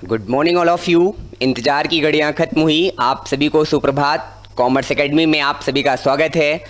Good morning all of you. इंतजार की घड़ियां खत्म हुई। आप सभी को सुप्रभात। कॉमर्स एकेडमी में आप सभी का स्वागत है।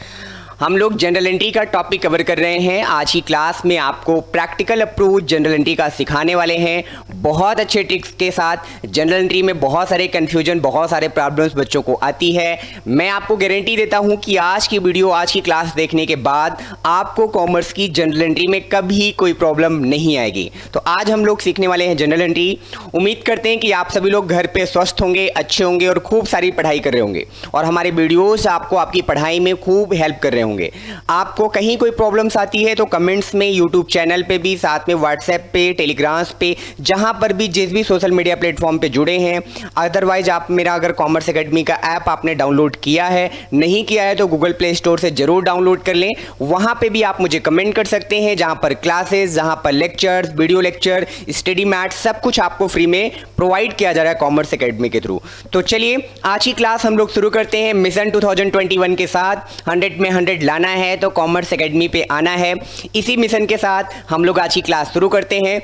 हम लोग जनरल एंट्री का टॉपिक कवर कर रहे हैं। आज की क्लास में आपको प्रैक्टिकल अप्रोच जनरल एंट्री का सिखाने वाले हैं, बहुत अच्छे ट्रिक्स के साथ। जनरल एंट्री में बहुत सारे कन्फ्यूजन, बहुत सारे प्रॉब्लम्स बच्चों को आती है। मैं आपको गारंटी देता हूं कि आज की वीडियो, आज की क्लास देखने के बाद आपको कॉमर्स की जनरल एंट्री में कभी कोई प्रॉब्लम नहीं आएगी। तो आज हम लोग सीखने वाले हैं जनरल एंट्री। उम्मीद करते हैं कि आप सभी लोग घर पे स्वस्थ होंगे, अच्छे होंगे और खूब सारी पढ़ाई कर रहे होंगे और हमारे वीडियोस आपको आपकी पढ़ाई में खूब हेल्प कर रहे होंगे। आपको कहीं कोई प्रॉब्लम्स आती है तो कमेंट्स में, यूट्यूब चैनल पे भी, साथ में व्हाट्सएप पे, टेलीग्राम्स पे, जहां पर भी जिस भी सोशल मीडिया प्लेटफॉर्म पे जुड़े हैं। अदरवाइज आप मेरा अगर कॉमर्स एकेडमी का ऐप आपने डाउनलोड किया है, नहीं किया है तो गूगल प्ले स्टोर से जरूर डाउनलोड कर लें। वहां पे भी आप मुझे कमेंट कर सकते हैं, जहां पर क्लासेस, जहां पर lectures, video lecture, study mat, सब कुछ आपको फ्री में प्रोवाइड किया जा रहा है कॉमर्स एकेडमी के थ्रू। तो चलिए आज की क्लास हम लोग शुरू करते हैं मिशन 2021 के साथ। 100 में 100 लाना है तो कॉमर्स एकेडमी पे आना है। इसी मिशन के साथ हम लोग आज की क्लास शुरू करते हैं।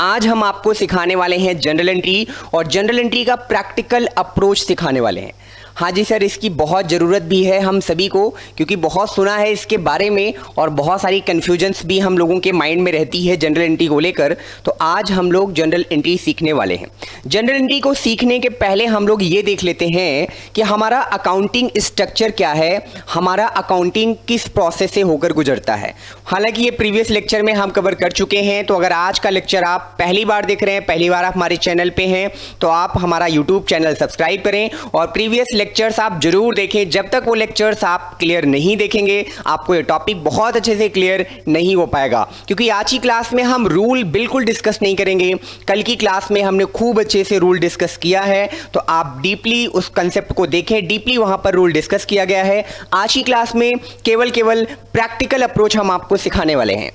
आज हम आपको सिखाने वाले हैं जनरल एंट्री और जनरल एंट्री का प्रैक्टिकल अप्रोच सिखाने वाले हैं। हाँ जी सर, इसकी बहुत ज़रूरत भी है हम सभी को, क्योंकि बहुत सुना है इसके बारे में और बहुत सारी कन्फ्यूजन्स भी हम लोगों के माइंड में रहती है जनरल एंट्री को लेकर। तो आज हम लोग जनरल एंट्री सीखने वाले हैं। जनरल एंट्री को सीखने के पहले हम लोग ये देख लेते हैं कि हमारा अकाउंटिंग स्ट्रक्चर क्या है, हमारा अकाउंटिंग किस प्रोसेस से होकर गुजरता है। हालांकि ये प्रीवियस लेक्चर में हम कवर कर चुके हैं, तो अगर आज का लेक्चर आप पहली बार देख रहे हैं, पहली बार आप हमारे चैनल पे हैं, तो आप हमारा यूट्यूब चैनल सब्सक्राइब करें और प्रीवियस लेक्चर्स आप जरूर देखें। जब तक वो लेक्चर्स आप क्लियर नहीं देखेंगे, आपको ये टॉपिक बहुत अच्छे से क्लियर नहीं हो पाएगा। क्योंकि आज की क्लास में हम रूल बिल्कुल डिस्कस नहीं करेंगे। कल की क्लास में हमने खूब अच्छे से रूल डिस्कस किया है, तो आप डीपली उस कंसेप्ट को देखें, डीपली वहां पर रूल डिस्कस किया गया है। आज की क्लास में केवल प्रैक्टिकल अप्रोच हम आपको सिखाने वाले हैं।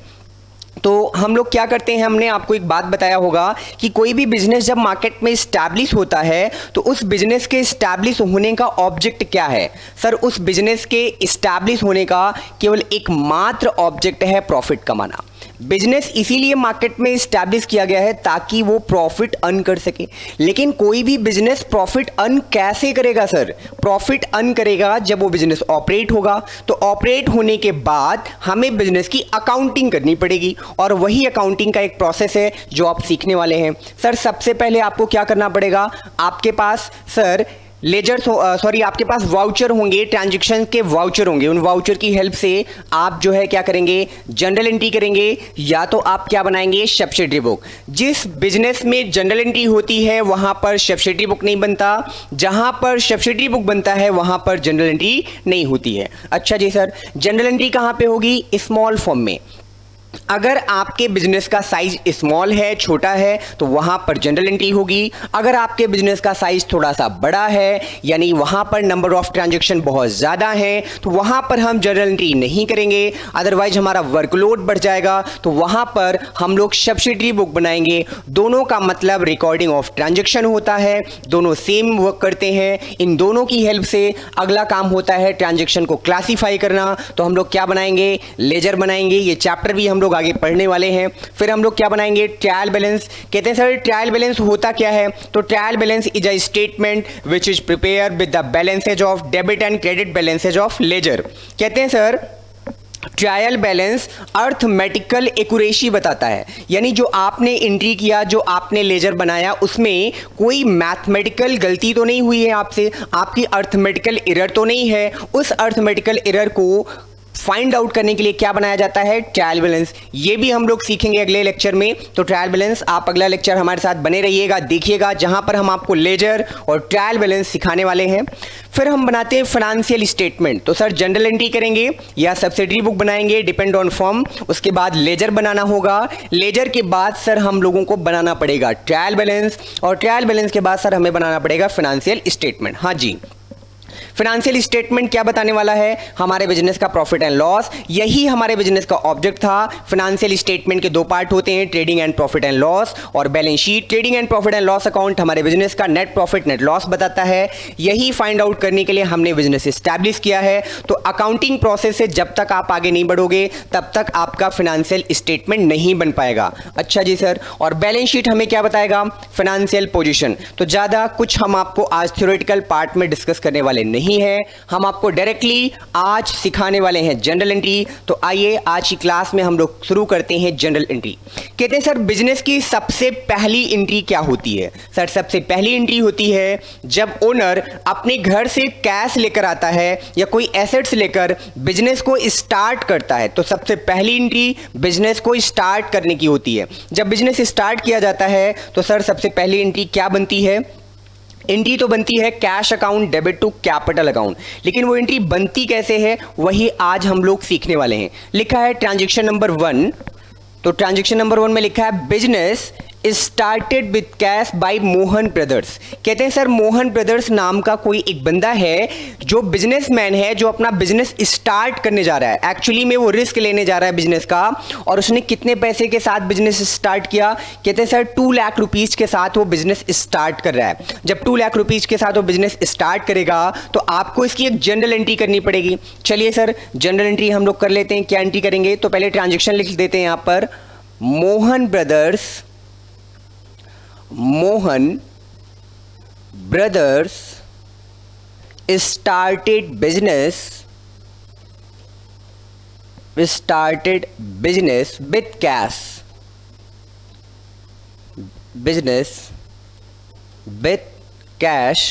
तो हम लोग क्या करते हैं, हमने आपको एक बात बताया होगा कि कोई भी बिजनेस जब मार्केट में स्टैब्लिश होता है तो उस बिजनेस के स्टैब्लिश होने का ऑब्जेक्ट क्या है। सर, उस बिजनेस के स्टैब्लिश होने का केवल एकमात्र ऑब्जेक्ट है प्रॉफिट कमाना। बिजनेस इसीलिए मार्केट में स्टैब्लिश किया गया है ताकि वो प्रॉफिट अर्न कर सके। लेकिन कोई भी बिजनेस प्रॉफिट अर्न कैसे करेगा सर? प्रॉफिट अर्न करेगा जब वो बिजनेस ऑपरेट होगा। तो ऑपरेट होने के बाद हमें बिजनेस की अकाउंटिंग करनी पड़ेगी और वही अकाउंटिंग का एक प्रोसेस है जो आप सीखने वाले हैं। सर, सबसे पहले आपको क्या करना पड़ेगा, आपके पास सर आपके पास वाउचर होंगे, ट्रांजैक्शन के वाउचर होंगे। उन वाउचर की हेल्प से आप जो है क्या करेंगे, जनरल एंट्री करेंगे, या तो आप क्या बनाएंगे, सब्सिडरी बुक। जिस बिजनेस में जनरल एंट्री होती है वहां पर सब्सिडरी बुक नहीं बनता, जहां पर सब्सिडरी बुक बनता है वहां पर जनरल एंट्री नहीं होती है। अच्छा जी सर, जनरल एंट्री कहां पे होगी? स्मॉल फॉर्म में। अगर आपके बिजनेस का साइज स्मॉल है, छोटा है, तो वहां पर जनरल एंट्री होगी। अगर आपके बिजनेस का साइज थोड़ा सा बड़ा है, यानी वहां पर नंबर ऑफ ट्रांजैक्शन बहुत ज्यादा है, तो वहां पर हम जनरल एंट्री नहीं करेंगे। अदरवाइज हमारा वर्कलोड बढ़ जाएगा, तो वहां पर हम लोग सब्सिडरी बुक बनाएंगे। दोनों का मतलब रिकॉर्डिंग ऑफ ट्रांजैक्शन होता है, दोनों सेम वर्क करते हैं। इन दोनों की हेल्प से अगला काम होता है ट्रांजैक्शन को क्लासीफाई करना। तो हम लोग क्या बनाएंगे, लेजर बनाएंगे। ये चैप्टर भी हम लोग आगे पढ़ने वाले हैं। फिर हम लोग क्या बनाएंगे, ट्रायल बैलेंस। कहते हैं सर ट्रायल बैलेंस होता क्या है? तो trial balance is a statement which is prepare with the balances of debit and credit balances of ledger. कहते हैं sir trial balance arithmetical accuracy बताता है, यानी जो आपने एंट्री किया, जो आपने लेजर बनाया, उसमें कोई मैथमेटिकल गलती तो नहीं हुई है आपसे, आपकी अर्थमेटिकल एरर तो नहीं है। उस अर्थमेटिकल एरर को फाइंड आउट करने के लिए क्या बनाया जाता है, ट्रायल बैलेंस। ये भी हम लोग सीखेंगे अगले लेक्चर में। तो ट्रायल बैलेंस, आप अगला लेक्चर हमारे साथ बने रहिएगा, देखिएगा, जहां पर हम आपको लेजर और ट्रायल बैलेंस सिखाने वाले हैं। फिर हम बनाते हैं फाइनेंशियल स्टेटमेंट। तो सर जनरल एंट्री करेंगे या सब्सिडरी बुक बनाएंगे, डिपेंड ऑन फॉर्म। उसके बाद लेजर बनाना होगा। लेजर के बाद सर हम लोगों को बनाना पड़ेगा ट्रायल बैलेंस, और ट्रायल बैलेंस के बाद सर हमें बनाना पड़ेगा फाइनेंशियल स्टेटमेंट। हाँ जी, फाइनेंशियल स्टेटमेंट क्या बताने वाला है? हमारे बिजनेस का प्रॉफिट एंड लॉस। यही हमारे बिजनेस का ऑब्जेक्ट था। फाइनेंशियल स्टेटमेंट के दो पार्ट होते हैं, trading and profit and loss और balance sheet. Trading and profit and loss account हमारे बिजनेस का नेट प्रॉफिट नेट लॉस बताता है। यही फाइंड आउट करने के लिए हमने बिजनेस एस्टैब्लिश किया है। तो अकाउंटिंग प्रोसेस से जब तक आप आगे नहीं बढ़ोगे तब तक आपका फाइनेंशियल स्टेटमेंट नहीं बन पाएगा। अच्छा जी सर, और बैलेंस शीट हमें क्या बताएगा? Financial position. तो ज्यादा कुछ हम आपको आज थ्योरेटिकल पार्ट में डिस्कस करने वाले नहीं है, हम आपको डायरेक्टली आज सिखाने वाले हैं जनरल एंट्री। तो आइए आज की क्लास में हम लोग शुरू करते हैं जनरल एंट्री। कहते हैं सर बिजनेस की सबसे पहली एंट्री क्या होती है? सर सबसे पहली एंट्री होती है जब ओनर अपने घर से कैश लेकर आता है या कोई एसेट्स लेकर बिजनेस को स्टार्ट करता है। तो सबसे पहली एंट्री बिजनेस को स्टार्ट करने की होती है। जब बिजनेस स्टार्ट किया जाता है तो सर सबसे पहली एंट्री क्या बनती है? एंट्री तो बनती है cash account debit to capital account, लेकिन वो एंट्री बनती कैसे है वही आज हम लोग सीखने वाले हैं। लिखा है ट्रांजैक्शन नंबर 1। तो ट्रांजैक्शन नंबर 1 में लिखा है business started with cash by Mohan brothers. कहते हैं सर मोहन ब्रदर्स नाम का कोई एक बंदा है जो बिजनेसमैन है, जो अपना बिजनेस स्टार्ट करने जा रहा है। एक्चुअली में वो रिस्क लेने जा रहा है बिजनेस का। और उसने कितने पैसे के साथ बिजनेस स्टार्ट किया? कहते हैं सर 2 लाख रुपीज के साथ वो बिजनेस स्टार्ट कर रहा है। जब 2 लाख रुपीज के साथ वो बिजनेस स्टार्ट करेगा तो आपको इसकी एक जनरल एंट्री करनी पड़ेगी। चलिए सर जनरल एंट्री हम लोग कर लेते हैं। क्या एंट्री करेंगे? तो पहले ट्रांजेक्शन लिख देते हैं यहां पर, Mohan brothers started business with cash. Business with cash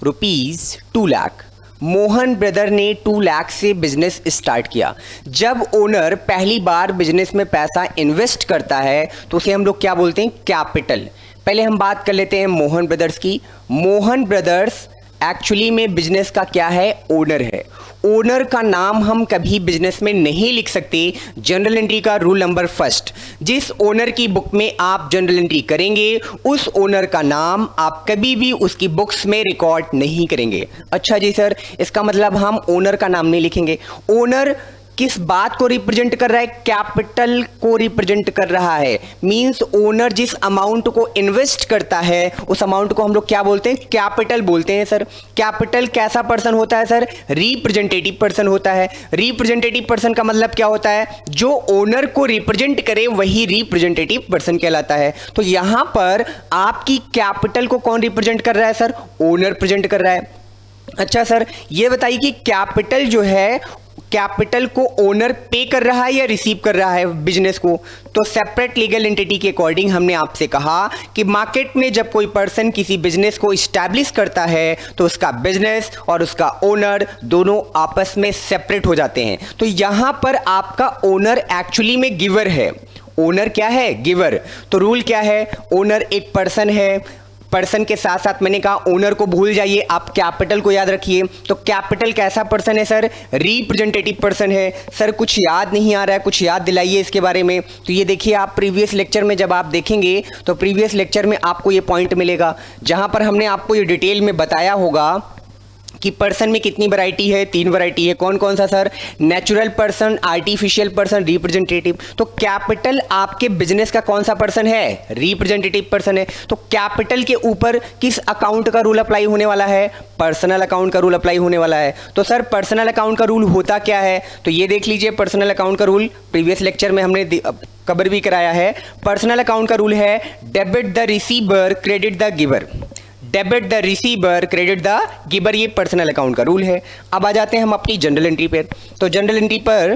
rupees 2 lakh. Mohan brother ने 2 लाख से बिजनेस स्टार्ट किया। जब ओनर पहली बार बिजनेस में पैसा इन्वेस्ट करता है तो उसे हम लोग क्या बोलते हैं? कैपिटल। पहले हम बात कर लेते हैं मोहन ब्रदर्स की। मोहन ब्रदर्स एक्चुअली में बिजनेस का क्या है? ओनर है। ओनर का नाम हम कभी बिजनेस में नहीं लिख सकते। जनरल एंट्री का रूल नंबर 1, जिस ओनर की बुक में आप जनरल एंट्री करेंगे उस ओनर का नाम आप कभी भी उसकी बुक्स में रिकॉर्ड नहीं करेंगे। अच्छा जी सर, इसका मतलब हम ओनर का नाम नहीं लिखेंगे। ओनर किस बात को रिप्रेजेंट कर रहा है? कैपिटल को रिप्रेजेंट कर रहा है। मींस ओनर जिस अमाउंट को इन्वेस्ट करता है उस अमाउंट को हम लोग क्या बोलते हैं? कैपिटल बोलते हैं सर। कैपिटल कैसा पर्सन होता है सर? रिप्रेजेंटेटिव पर्सन होता है। रिप्रेजेंटेटिव पर्सन का मतलब क्या होता है? जो ओनर को रिप्रेजेंट करे वही रिप्रेजेंटेटिव पर्सन कहलाता है। तो यहां पर आपकी कैपिटल को कौन रिप्रेजेंट कर रहा है सर? ओनर प्रेजेंट कर रहा है। अच्छा सर, यह बताइए कि कैपिटल जो है, कैपिटल को ओनर पे कर रहा है या रिसीव कर रहा है बिजनेस को? तो सेपरेट लीगल एंटिटी के अकॉर्डिंग हमने आपसे कहा कि मार्केट में जब कोई पर्सन किसी बिजनेस को इस्टेब्लिश करता है तो उसका बिजनेस और उसका ओनर दोनों आपस में सेपरेट हो जाते हैं। तो यहां पर आपका ओनर एक्चुअली में गिवर है। ओनर क्या है? गिवर। तो रूल क्या है? ओनर एक पर्सन है। पर्सन के साथ साथ मैंने कहा ओनर को भूल जाइए, आप कैपिटल को याद रखिए। तो कैपिटल कैसा पर्सन है सर? रिप्रेजेंटेटिव पर्सन है। सर कुछ याद नहीं आ रहा है, कुछ याद दिलाइए इसके बारे में। तो ये देखिए, आप प्रीवियस लेक्चर में जब आप देखेंगे तो प्रीवियस लेक्चर में आपको ये पॉइंट मिलेगा जहां पर हमने आपको ये डिटेल में बताया होगा कि पर्सन में कितनी वैरायटी है? 3 वैरायटी है। कौन कौन सा sir? Natural person, artificial person, representative. तो कैपिटल आपके बिजनेस का कौन सा पर्सन है? रिप्रेजेंटेटिव पर्सन है। तो कैपिटल के ऊपर किस अकाउंट का रूल अप्लाई होने वाला है? पर्सनल अकाउंट का रूल अप्लाई होने वाला है। तो सर पर्सनल अकाउंट का रूल होता क्या है? तो ये देख लीजिए, पर्सनल अकाउंट का रूल प्रीवियस लेक्चर में हमने कवर भी कराया है। पर्सनल अकाउंट का रूल है debit the receiver credit the giver. Debit the receiver credit the giver, ये पर्सनल अकाउंट का रूल है। अब आ जाते हैं हम अपनी जनरल एंट्री पर। तो जनरल एंट्री पर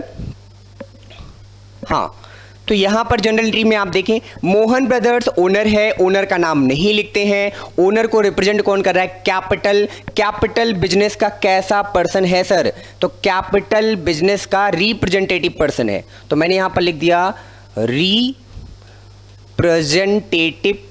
तो यहां पर जनरल एंट्री में आप देखें मोहन ब्रदर्स ओनर है। ओनर का नाम नहीं लिखते हैं। ओनर को रिप्रेजेंट कौन कर रहा है? कैपिटल। कैपिटल बिजनेस का कैसा पर्सन है सर? तो कैपिटल बिजनेस का रिप्रेजेंटेटिव पर्सन है। तो मैंने यहां पर लिख दिया रिप्रेजेंटेटिव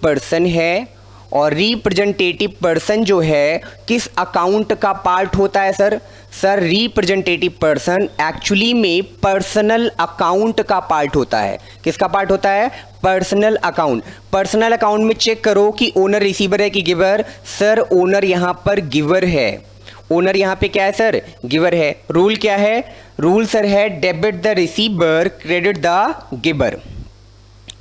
पर्सन है। और रिप्रेजेंटेटिव पर्सन जो है किस अकाउंट का पार्ट होता है sir? Sir representative person actually में पर्सनल अकाउंट का पार्ट होता है। किसका पार्ट होता है? Personal account. पर्सनल अकाउंट में चेक करो कि ओनर रिसीवर है कि गिवर। सर ओनर यहां पर गिवर है। ओनर यहाँ पे क्या है सर, गिवर है। रूल क्या है, रूल सर है debit the receiver credit the giver.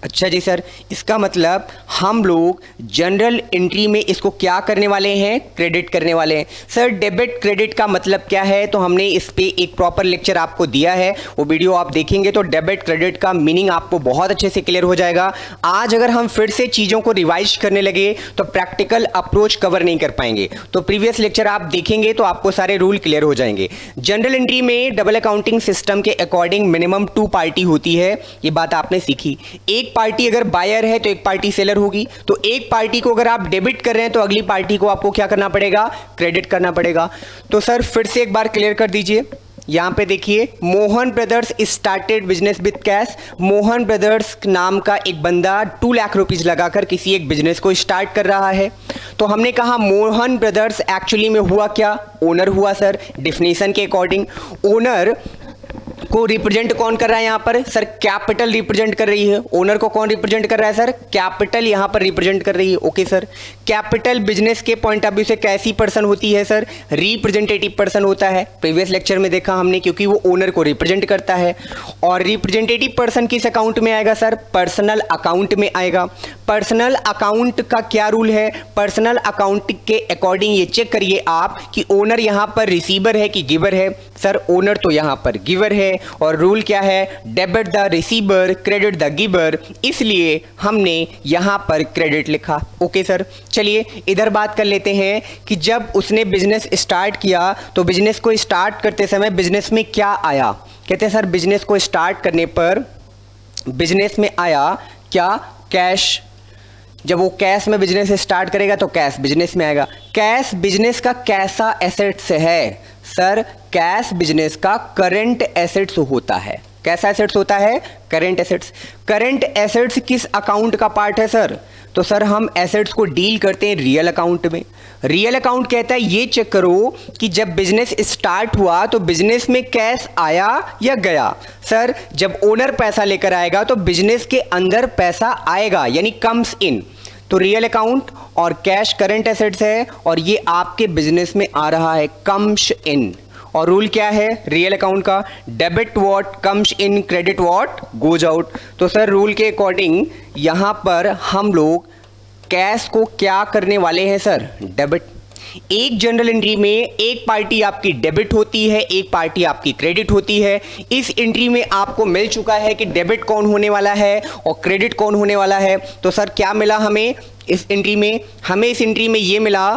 अच्छा जी सर, इसका मतलब हम लोग जनरल एंट्री में इसको क्या करने वाले हैं, क्रेडिट करने वाले हैं। सर डेबिट क्रेडिट का मतलब क्या है, तो हमने इस पे एक प्रॉपर लेक्चर आपको दिया है, वो वीडियो आप देखेंगे तो डेबिट क्रेडिट का मीनिंग आपको बहुत अच्छे से क्लियर हो जाएगा। आज अगर हम फिर से चीज़ों को रिवाइज करने लगे तो प्रैक्टिकल अप्रोच कवर नहीं कर पाएंगे, तो प्रीवियस लेक्चर आप देखेंगे तो आपको सारे रूल क्लियर हो जाएंगे। जनरल एंट्री में डबल अकाउंटिंग सिस्टम के अकॉर्डिंग मिनिमम 2 पार्टी होती है, ये बात आपने सीखी। एक पार्टी अगर बायर है तो एक पार्टी सेलर होगी, तो एक पार्टी को अगर आप डेबिट कर रहे हैं तो अगली पार्टी को आपको क्या करना पड़ेगा, क्रेडिट करना पड़ेगा। तो सर फिर से एक बार क्लियर कर दीजिए, यहां पे देखिए Mohan brothers started business with cash. Mohan brothers नाम का एक बंदा 2 लाख रुपीज लगाकर किसी एक बिजनेस को स्टार्ट कर रहा है। तो हमने कहा मोहन ब्रदर्स एक्चुअली में हुआ क्या, ओनर हुआ सर। डेफिनेशन के अकॉर्डिंग ओनर को रिप्रेजेंट कौन कर रहा है यहाँ पर सर, कैपिटल रिप्रेजेंट कर रही है। ओनर को कौन रिप्रेजेंट कर रहा है सर, कैपिटल यहाँ पर रिप्रेजेंट कर रही है। ओके सर, कैपिटल बिजनेस के पॉइंट ऑफ व्यू से कैसी पर्सन होती है सर, रिप्रेजेंटेटिव पर्सन होता है। प्रीवियस लेक्चर में देखा हमने, क्योंकि वो ओनर को रिप्रेजेंट करता है। और रिप्रेजेंटेटिव पर्सन किस अकाउंट में आएगा सर, पर्सनल अकाउंट में आएगा। पर्सनल अकाउंट का क्या रूल है, पर्सनल अकाउंट के अकॉर्डिंग ये चेक करिए आप कि ओनर यहाँ पर रिसीवर है कि गिवर है। सर ओनर तो यहाँ पर गिवर है, और रूल क्या है, debit the receiver credit the giver, इसलिए हमने यहाँ पर क्रेडिट लिखा। ओके सर, चलिए इधर बात कर लेते हैं कि जब उसने बिजनेस स्टार्ट किया तो बिजनेस को स्टार्ट करते समय बिजनेस में क्या आया। कहते हैं सर बिजनेस को स्टार्ट करने पर बिजनेस में आया क्या, कैश। जब वो कैश में बिजनेस स्टार्ट करेगा तो कैश बिजनेस में आएगा। कैश बिजनेस का कैसा एसेट्स है सर, कैश बिजनेस का करंट एसेट्स होता है। कैसा एसेट्स होता है, करंट एसेट्स। करंट एसेट्स किस अकाउंट का पार्ट है सर, तो सर हम एसेट्स को डील करते हैं रियल अकाउंट में। रियल अकाउंट कहता है ये चेक करो कि जब बिजनेस स्टार्ट हुआ तो बिजनेस में कैश आया या गया। सर जब ओनर पैसा लेकर आएगा तो बिजनेस के अंदर पैसा आएगा, यानी कम्स इन। तो रियल अकाउंट और कैश करंट एसेट्स है, और ये आपके बिजनेस में आ रहा है, कम्स इन। और रूल क्या है रियल अकाउंट का, debit what comes in credit what goes out. तो सर रूल के अकॉर्डिंग यहां पर हम लोग कैश को क्या करने वाले हैं सर, डेबिट। एक जनरल एंट्री में एक पार्टी आपकी डेबिट होती है, एक पार्टी आपकी क्रेडिट होती है। इस एंट्री में आपको मिल चुका है कि डेबिट कौन होने वाला है और क्रेडिट कौन होने वाला है। तो सर क्या मिला हमें इस एंट्री में, हमें इस एंट्री में ये मिला,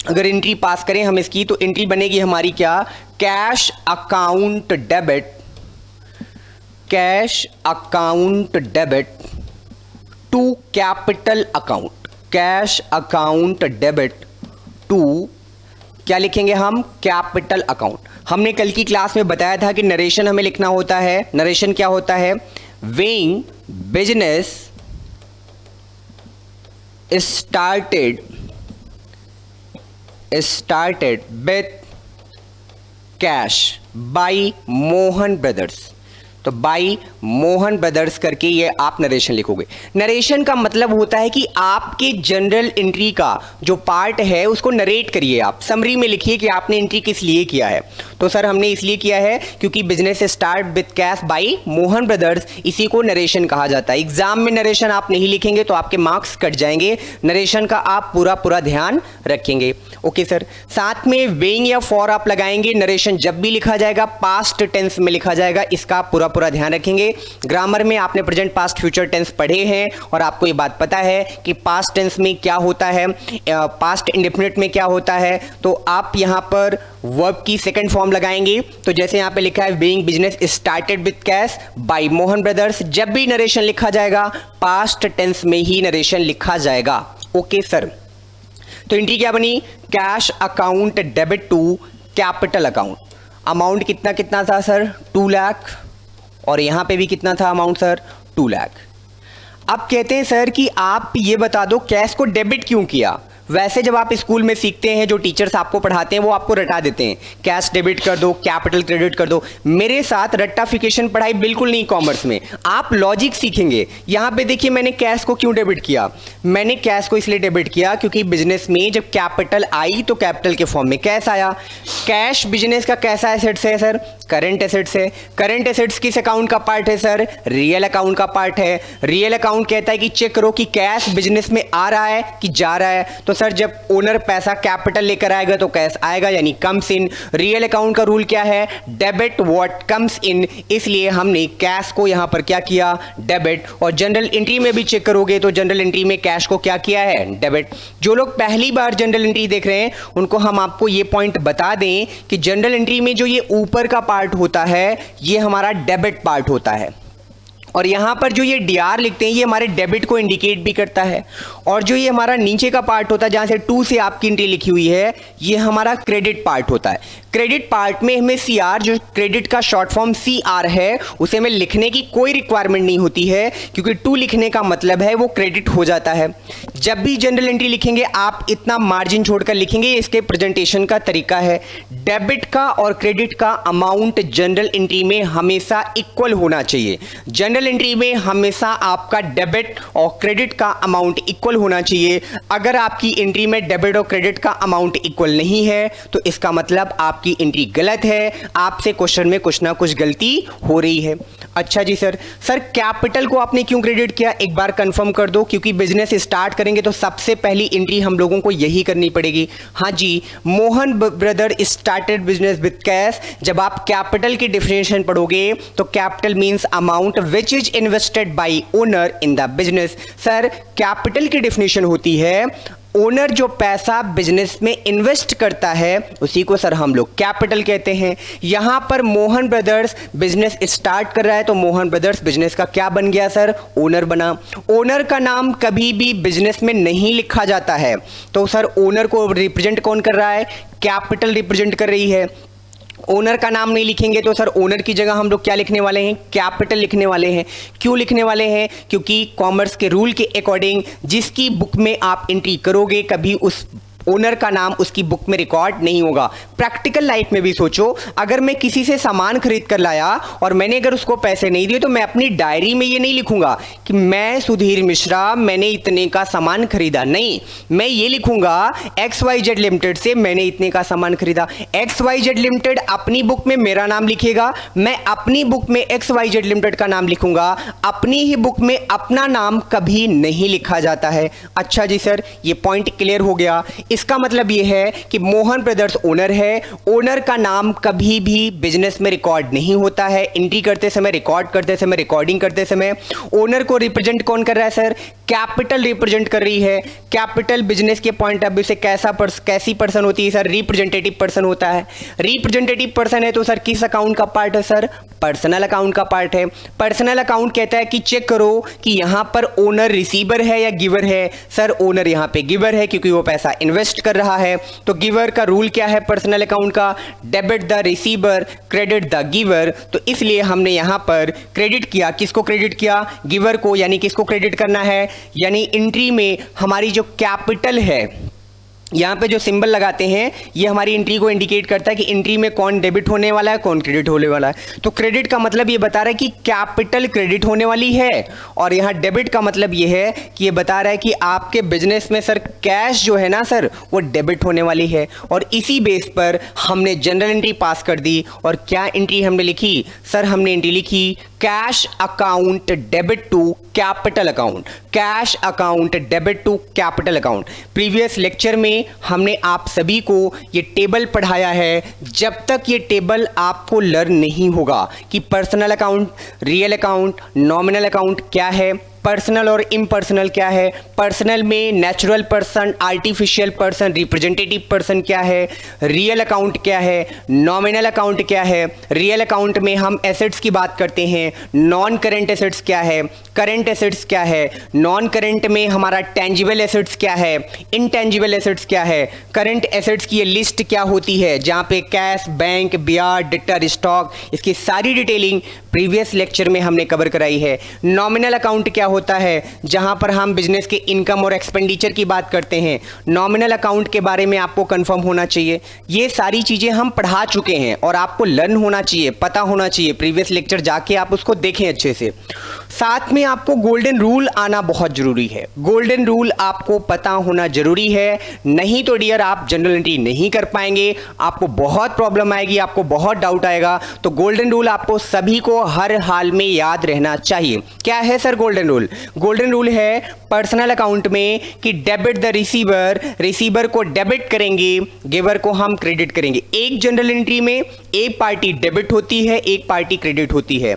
अगर एंट्री पास करें हम इसकी तो एंट्री बनेगी हमारी क्या, cash account debit, cash account debit to capital account, cash account debit to क्या लिखेंगे हम, कैपिटल अकाउंट। हमने कल की क्लास में बताया था कि नरेशन हमें लिखना होता है। नरेशन क्या होता है, weighing business started with cash by Mohan brothers. तो बाई मोहन ब्रदर्स करके ये आप नरेशन लिखोगे। नरेशन का मतलब होता है कि आपके जनरल एंट्री का जो पार्ट है उसको नरेट करिए, आप समरी में लिखिए कि आपने एंट्री किस लिए किया है। तो सर हमने इसलिए किया है क्योंकि business start with cash by Mohan brothers, इसी को नरेशन कहा जाता है। एग्जाम में नरेशन आप नहीं लिखेंगे तो आपके मार्क्स कट जाएंगे, नरेशन का आप पूरा ध्यान रखेंगे। ओके सर, साथ में वेइंग या फॉर आप लगाएंगे। नरेशन जब भी लिखा जाएगा पास्ट टेंस में लिखा जाएगा, इसका पूरा ध्यान रखेंगे। ग्रामर में आपने प्रेजेंट पास्ट फ्यूचर टेंस पढ़े हैं और आपको ये बात पता है कि पास्ट टेंस में क्या होता है, पास्ट इंडेफिनिट में क्या होता है। तो आप यहां पर वर्ब की सेकंड फॉर्म लगाएंगे। तो जैसे यहां पे लिखा है being business started with cash by Mohan brothers, जब भी नरेशन लिखा जाएगा पास्ट टेंस में ही नरेशन लिखा जाएगा। ओके सर, तो एंट्री क्या बनी, cash account debit to capital account. Amount कितना कितना था सर, 2 लाख, और यहां पे भी कितना था अमाउंट सर, 2 लाख। अब कहते हैं सर कि आप ये बता दो कैश को डेबिट क्यों किया। वैसे जब आप स्कूल में सीखते हैं, जो टीचर्स आपको पढ़ाते हैं वो आपको रटा देते हैं, कैश डेबिट कर दो, कैपिटल क्रेडिट कर दो। मेरे साथ रट्टाफिकेशन पढ़ाई बिल्कुल नहीं कॉमर्स में। आप लॉजिक सीखेंगे। यहाँ पे देखिए मैंने कैश को क्यों डेबिट किया। मैंने कैश को इसलिए डेबिट किया क्योंकि बिजनेस में जब कैपिटल आई तो कैपिटल के फॉर्म में कैश आया। कैश बिजनेस का कैसा एसेट्स है सर? करंट एसेट्स है। करंट एसेट्स किस अकाउंट का पार्ट है सर? रियल अकाउंट का पार्ट है। रियल अकाउंट कहता है कि चेक करो कि कैश बिजनेस में आ रहा है कि जा रहा है। तो सर जब ओनर पैसा कैपिटल लेकर आएगा तो कैश आएगा, यानी कम्स इन। रियल अकाउंट का रूल क्या है? डेबिट व्हाट कम्स इन। इसलिए हमने कैश को यहां पर क्या किया? डेबिट। और जनरल एंट्री में भी चेक करोगे तो जनरल एंट्री में कैश को क्या किया है? डेबिट। जो लोग पहली बार जनरल एंट्री देख रहे हैं उनको हम आपको ये पॉइंट बता दें कि जनरल एंट्री में जो ये ऊपर का पार्ट होता है ये हमारा डेबिट पार्ट होता है, और यहाँ पर जो ये डीआर लिखते हैं ये हमारे डेबिट को इंडिकेट भी करता है। और जो ये हमारा नीचे का पार्ट होता है जहाँ से 2 से आपकी एंट्री लिखी हुई है ये हमारा क्रेडिट पार्ट होता है। क्रेडिट पार्ट में हमें सीआर, जो क्रेडिट का शॉर्ट फॉर्म सीआर है, उसे हमें लिखने की कोई रिक्वायरमेंट नहीं होती है क्योंकि 2 लिखने का मतलब है वो क्रेडिट हो जाता है। जब भी जनरल एंट्री लिखेंगे आप इतना मार्जिन छोड़कर लिखेंगे, इसके प्रेजेंटेशन का तरीका है। डेबिट का और क्रेडिट का अमाउंट जनरल एंट्री में हमेशा इक्वल होना चाहिए। जनरल एंट्री में हमेशा आपका डेबिट और क्रेडिट का अमाउंट इक्वल होना चाहिए। अगर आपकी एंट्री में डेबिट और क्रेडिट का अमाउंट इक्वल नहीं है तो इसका मतलब आपकी एंट्री गलत है, आपसे क्वेश्चन में कुछ ना कुछ गलती हो रही है। अच्छा जी सर कैपिटल को आपने क्यों क्रेडिट किया? एक बार कंफर्म कर दो, क्योंकि बिजनेस स्टार्ट करेंगे तो सबसे पहली एंट्री हम लोगों को यही करनी पड़ेगी। हाँ जी, Mohan brother started business with cash. जब आप कैपिटल की डिफिनेशन पढ़ोगे तो capital means amount which is invested by owner in the business. Sir capital की डिफिनेशन होती है ओनर जो पैसा बिजनेस में इन्वेस्ट करता है उसी को सर हम लोग कैपिटल कहते हैं। यहां पर मोहन ब्रदर्स बिजनेस स्टार्ट कर रहा है तो मोहन ब्रदर्स बिजनेस का क्या बन गया सर? ओनर बना। ओनर का नाम कभी भी बिजनेस में नहीं लिखा जाता है, तो सर ओनर को रिप्रेजेंट कौन कर रहा है? कैपिटल रिप्रेजेंट कर रही है। ओनर का नाम नहीं लिखेंगे तो सर ओनर की जगह हम लोग क्या लिखने वाले हैं? कैपिटल लिखने वाले हैं। क्यों लिखने वाले हैं? क्योंकि कॉमर्स के रूल के अकॉर्डिंग जिसकी बुक में आप एंट्री करोगे कभी उस ओनर का नाम उसकी बुक में रिकॉर्ड नहीं होगा। प्रैक्टिकल लाइफ में भी सोचो, अगर मैं किसी से सामान खरीद कर लाया और मैंने अगर उसको पैसे नहीं दिए तो मैं अपनी डायरी में ये नहीं लिखूंगा कि मैं सुधीर मिश्रा मैंने इतने का सामान खरीदा। नहीं, मैं ये लिखूंगा XYZ लिमिटेड से मैंने इतने का सामान खरीदा। XYZ लिमिटेड अपनी बुक में मेरा नाम लिखेगा, मैं अपनी बुक में XYZ लिमिटेड का नाम लिखूंगा। अपनी ही बुक में अपना नाम कभी नहीं लिखा जाता है। अच्छा जी सर, ये पॉइंट क्लियर हो गया। इसका मतलब यह है कि मोहन ब्रदर्स ओनर है। ओनर का नाम कभी भी बिजनेस में रिकॉर्ड नहीं होता है। एंट्री करते समय, रिकॉर्ड करते समय, रिकॉर्डिंग करते समय ओनर को रिप्रेजेंट कौन कर रहा है सर? कैपिटल रिप्रेजेंट कर रही है। कैपिटल बिजनेस के पॉइंट ऑफ व्यू से कैसी पर्सन होती है सर? रिप्रेजेंटेटिव पर्सन होता है। रिप्रेजेंटेटिव पर्सन है तो सर किस अकाउंट का पार्ट है सर? पर्सनल अकाउंट का पार्ट है। पर्सनल अकाउंट कहता है कि चेक करो कि यहां पर ओनर रिसीवर है या गिवर है। सर ओनर यहां पे गिवर है क्योंकि वो पैसा इन्वेस्ट कर रहा है। तो गिवर का रूल क्या है पर्सनल अकाउंट का? Debit the receiver, credit the giver. तो इसलिए हमने यहां पर क्रेडिट किया। किसको क्रेडिट किया? गिवर को। यानी किसको क्रेडिट करना है? यानी एंट्री में हमारी जो कैपिटल है, यहाँ पे जो सिंबल लगाते हैं ये हमारी एंट्री को इंडिकेट करता है कि एंट्री में कौन डेबिट होने वाला है, कौन क्रेडिट होने वाला है। तो क्रेडिट का मतलब ये बता रहा है कि कैपिटल क्रेडिट होने वाली है, और यहाँ डेबिट का मतलब ये है कि ये बता रहा है कि आपके बिजनेस में सर कैश जो है ना सर वो डेबिट होने वाली है। और इसी बेस पर हमने जनरल एंट्री पास कर दी। और क्या एंट्री हमने लिखी सर? हमने एंट्री लिखी cash account debit to capital account. Cash account debit to capital account. Previous lecture में हमने आप सभी को ये टेबल पढ़ाया है। जब तक ये टेबल आपको लर्न नहीं होगा कि personal account, real account, nominal account क्या है, पर्सनल और इम्पर्सनल क्या है, पर्सनल में natural person, artificial person, representative person क्या है, रियल अकाउंट क्या है, नॉमिनल अकाउंट क्या है। रियल अकाउंट में हम एसेट्स की बात करते हैं। नॉन करेंट एसेट्स क्या है, करेंट एसेट्स क्या है, नॉन करेंट में हमारा टेंजिबल एसेट्स क्या है, इनटेंजिबल एसेट्स क्या है। करेंट एसेट्स की ये लिस्ट क्या होती है जहाँ पे कैश, बैंक, ब्याज, डेटर, स्टॉक, इसकी सारी डिटेलिंग प्रीवियस लेक्चर में हमने कवर कराई है। नॉमिनल अकाउंट क्या होता है जहां पर हम बिजनेस के इनकम और एक्सपेंडिचर की बात करते हैं। नॉमिनल अकाउंट के बारे में आपको कंफर्म होना चाहिए। ये सारी चीज़ें हम पढ़ा चुके हैं और आपको लर्न होना चाहिए, पता होना चाहिए। प्रीवियस लेक्चर जाके आप उसको देखें अच्छे से। साथ में आपको गोल्डन रूल आना बहुत ज़रूरी है। गोल्डन रूल आपको पता होना ज़रूरी है, नहीं तो डियर आप जनरल एंट्री नहीं कर पाएंगे, आपको बहुत प्रॉब्लम आएगी, आपको बहुत डाउट आएगा। तो गोल्डन रूल आपको सभी को हर हाल में याद रहना चाहिए। क्या है sir golden rule? Golden rule है पर्सनल अकाउंट में कि डेबिट द रिसीवर, रिसीवर को डेबिट करेंगे, गिवर को हम क्रेडिट करेंगे। एक जनरल एंट्री में एक पार्टी डेबिट होती है, एक पार्टी क्रेडिट होती है।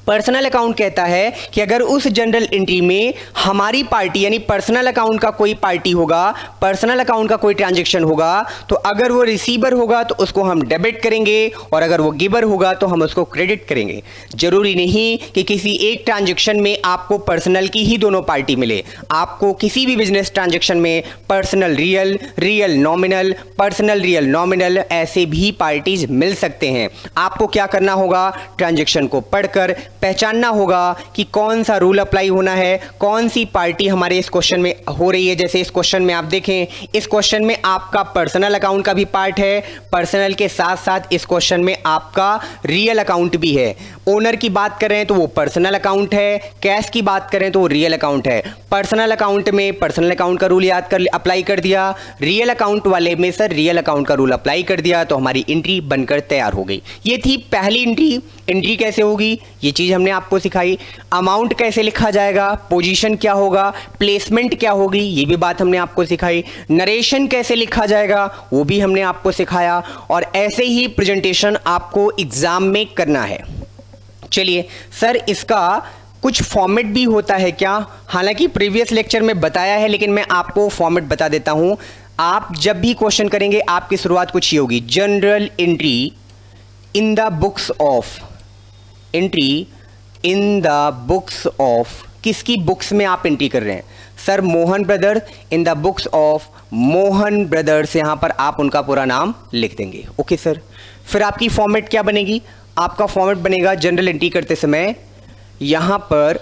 पर्सनल अकाउंट कहता है कि अगर उस जनरल एंट्री में हमारी पार्टी यानी पर्सनल अकाउंट का कोई पार्टी होगा, पर्सनल अकाउंट का कोई ट्रांजैक्शन होगा, तो अगर वो रिसीवर होगा तो उसको हम डेबिट करेंगे और अगर वो गिवर होगा तो हम उसको क्रेडिट करेंगे। जरूरी नहीं कि किसी एक ट्रांजैक्शन में आपको पर्सनल की ही दोनों पार्टी मिले। आपको किसी भी बिजनेस ट्रांजैक्शन में personal real, real nominal, personal real nominal ऐसे भी पार्टीज मिल सकते हैं। आपको क्या करना होगा? ट्रांजैक्शन को पढ़कर पहचानना होगा कि कौन सा रूल अप्लाई होना है, कौन सी पार्टी हमारे इस क्वेश्चन में हो रही है। जैसे इस क्वेश्चन में आप देखें, इस क्वेश्चन में आपका पर्सनल अकाउंट का भी पार्ट है, पर्सनल के साथ साथ इस क्वेश्चन में आपका रियल अकाउंट भी है। ओनर की बात करें तो वो पर्सनल अकाउंट है, कैश की बात करें तो वो रियल अकाउंट है। पर्सनल अकाउंट में पर्सनल अकाउंट का रूल याद कर अप्लाई कर दिया, रियल अकाउंट वाले में सर रियल अकाउंट का रूल अप्लाई कर दिया, तो हमारी एंट्री बनकर तैयार हो गई। ये थी पहली एंट्री। एंट्री कैसे होगी ये चीज हमने आपको सिखाई। अमाउंट कैसे लिखा जाएगा, पोजीशन क्या होगा, प्लेसमेंट क्या होगी, ये भी बात हमने आपको सिखाई। नरेशन कैसे लिखा जाएगा वो भी हमने आपको सिखाया। और ऐसे ही प्रेजेंटेशन आपको एग्जाम में करना है। चलिए सर इसका कुछ फॉर्मेट भी होता है क्या? हालांकि प्रीवियस लेक्चर में बताया है लेकिन मैं आपको फॉर्मेट बता देता हूं। आप जब भी क्वेश्चन करेंगे आपकी शुरुआत कुछ ही होगी, general entry in the books of, entry in the books of, किसकी बुक्स में आप एंट्री कर रहे हैं? Sir Mohan brothers, in the books of Mohan brothers. यहां पर आप उनका पूरा नाम लिख देंगे। Okay sir. फिर आपकी फॉर्मेट क्या बनेगी? आपका फॉर्मेट बनेगा जनरल एंट्री करते समय यहां पर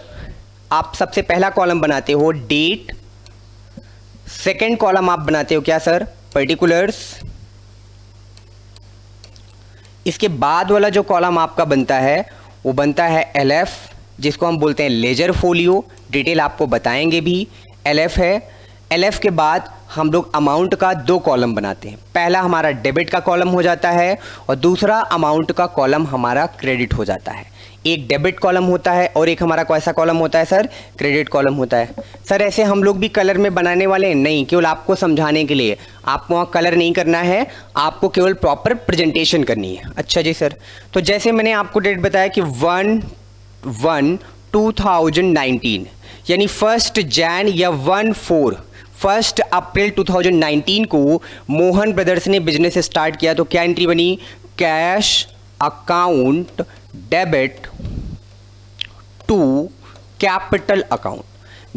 आप सबसे पहला कॉलम बनाते हो डेट, सेकेंड कॉलम आप बनाते हो क्या सर? पर्टिकुलर्स। इसके बाद वाला जो कॉलम आपका बनता है वो बनता है LF, जिसको हम बोलते हैं लेजर फोलियो। डिटेल आपको बताएंगे भी। LF है। LF के बाद हम लोग अमाउंट का दो कॉलम बनाते हैं। पहला हमारा डेबिट का कॉलम हो जाता है और दूसरा अमाउंट का कॉलम हमारा क्रेडिट हो जाता है। एक डेबिट कॉलम होता है और एक हमारा कैसा कॉलम होता है सर? क्रेडिट कॉलम होता है। सर ऐसे हम लोग भी कलर में बनाने वाले हैं? नहीं, केवल आपको समझाने के लिए। आपको वहाँ कलर नहीं करना है, आपको केवल प्रॉपर प्रेजेंटेशन करनी है। अच्छा जी सर। तो जैसे मैंने आपको डेट बताया कि 1/1/2019 यानी 1 जैन या 1 अप्रैल 2019 को मोहन ब्रदर्स ने बिजनेस स्टार्ट किया। तो क्या एंट्री बनी? Cash account debit to capital account.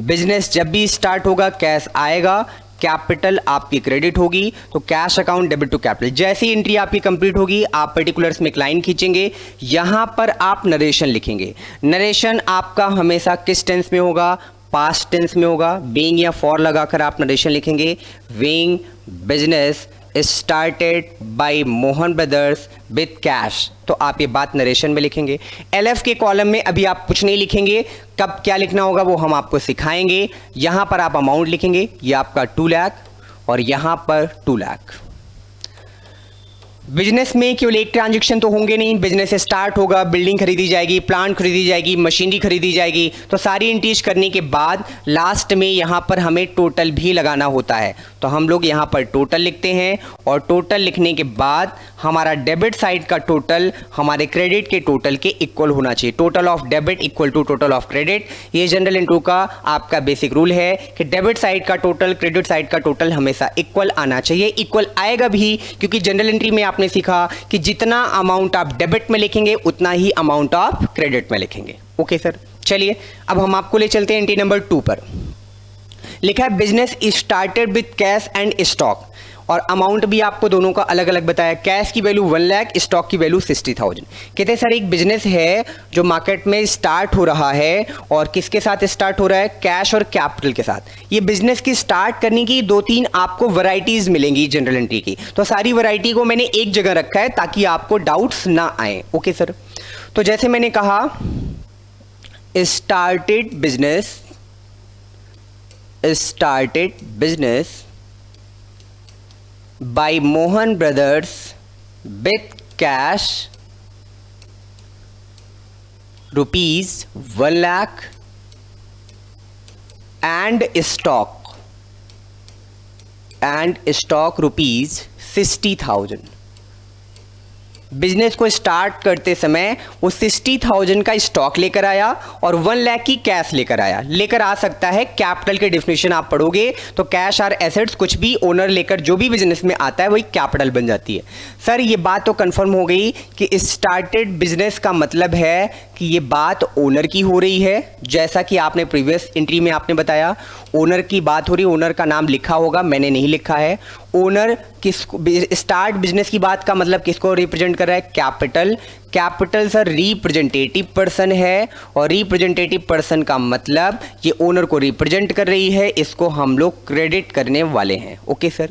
Business जब भी स्टार्ट होगा कैश आएगा, कैपिटल आपकी क्रेडिट होगी, तो cash account debit to capital. जैसी एंट्री आपकी कंप्लीट होगी आप पर्टिकुलर्स में एक लाइन खींचेंगे, यहां पर आप नरेशन लिखेंगे। नरेशन आपका हमेशा किस टेंस में होगा? पास्ट टेंस में होगा। बीइंग या फॉर लगाकर आप नरेशन लिखेंगे। Being business started by Mohan brothers with cash, तो आप ये बात नरेशन में लिखेंगे। LF के कॉलम में अभी आप कुछ नहीं लिखेंगे, कब क्या लिखना होगा वो हम आपको सिखाएंगे। यहां पर आप अमाउंट लिखेंगे, ये आपका 2 लाख और यहां पर 2 लाख। बिजनेस में केवल एक ट्रांजैक्शन तो होंगे नहीं, बिजनेस स्टार्ट होगा, बिल्डिंग खरीदी जाएगी, प्लांट खरीदी जाएगी, मशीनरी खरीदी जाएगी, तो सारी एंट्रीज करने के बाद लास्ट में यहाँ पर हमें टोटल भी लगाना होता है। तो हम लोग यहाँ पर टोटल लिखते हैं और टोटल लिखने के बाद हमारा डेबिट साइड का टोटल हमारे क्रेडिट के टोटल के इक्वल होना चाहिए। Total of debit equal to total of credit, ये जनरल एंट्री का आपका बेसिक रूल है कि डेबिट साइड का टोटल क्रेडिट साइड का टोटल हमेशा इक्वल आना चाहिए। इक्वल आएगा भी क्योंकि जनरल एंट्री में आपने सीखा कि जितना अमाउंट आप डेबिट में लिखेंगे उतना ही अमाउंट आप क्रेडिट में लिखेंगे। Okay sir. चलिए अब हम आपको ले चलते हैं एंट्री नंबर 2 पर। लिखा है business started with cash and stock, और अमाउंट भी आपको दोनों का अलग अलग बताया। कैश की वैल्यू 1 लाख, स्टॉक की वैल्यू 60,000। कहते सर एक बिजनेस है जो मार्केट में स्टार्ट हो रहा है और किसके साथ स्टार्ट हो रहा है, कैश और कैपिटल के साथ। ये बिजनेस की स्टार्ट करने की 2-3 आपको वैरायटीज मिलेंगी जनरल एंट्री की, तो सारी वैरायटी को मैंने एक जगह रखा है ताकि आपको डाउट्स ना आए। ओके सर, तो जैसे मैंने कहा started business by Mohan brothers with cash rupees 1 lakh and stock rupees 60,000। Business को स्टार्ट करते समय वो 60,000 का स्टॉक लेकर आया और 1 लाख की कैश लेकर आया। लेकर आ सकता है, कैपिटल के डिफिनेशन आप पढ़ोगे तो कैश और एसेट्स कुछ भी ओनर लेकर जो भी बिजनेस में आता है वही कैपिटल बन जाती है। सर ये बात तो कंफर्म हो गई कि स्टार्टेड बिजनेस का मतलब है कि ये बात ओनर की हो रही है, जैसा कि आपने प्रीवियस एंट्री में आपने बताया ओनर की बात हो रही है। ओनर का नाम लिखा होगा, मैंने नहीं लिखा है। ओनर किसको, स्टार्ट बिजनेस की बात का मतलब किसको रिप्रेजेंट कर रहा है, capital. Capital sir representative person है और रिप्रेजेंटेटिव पर्सन का मतलब ये ओनर को रिप्रेजेंट कर रही है, इसको हम लोग क्रेडिट करने वाले हैं। ओके सर,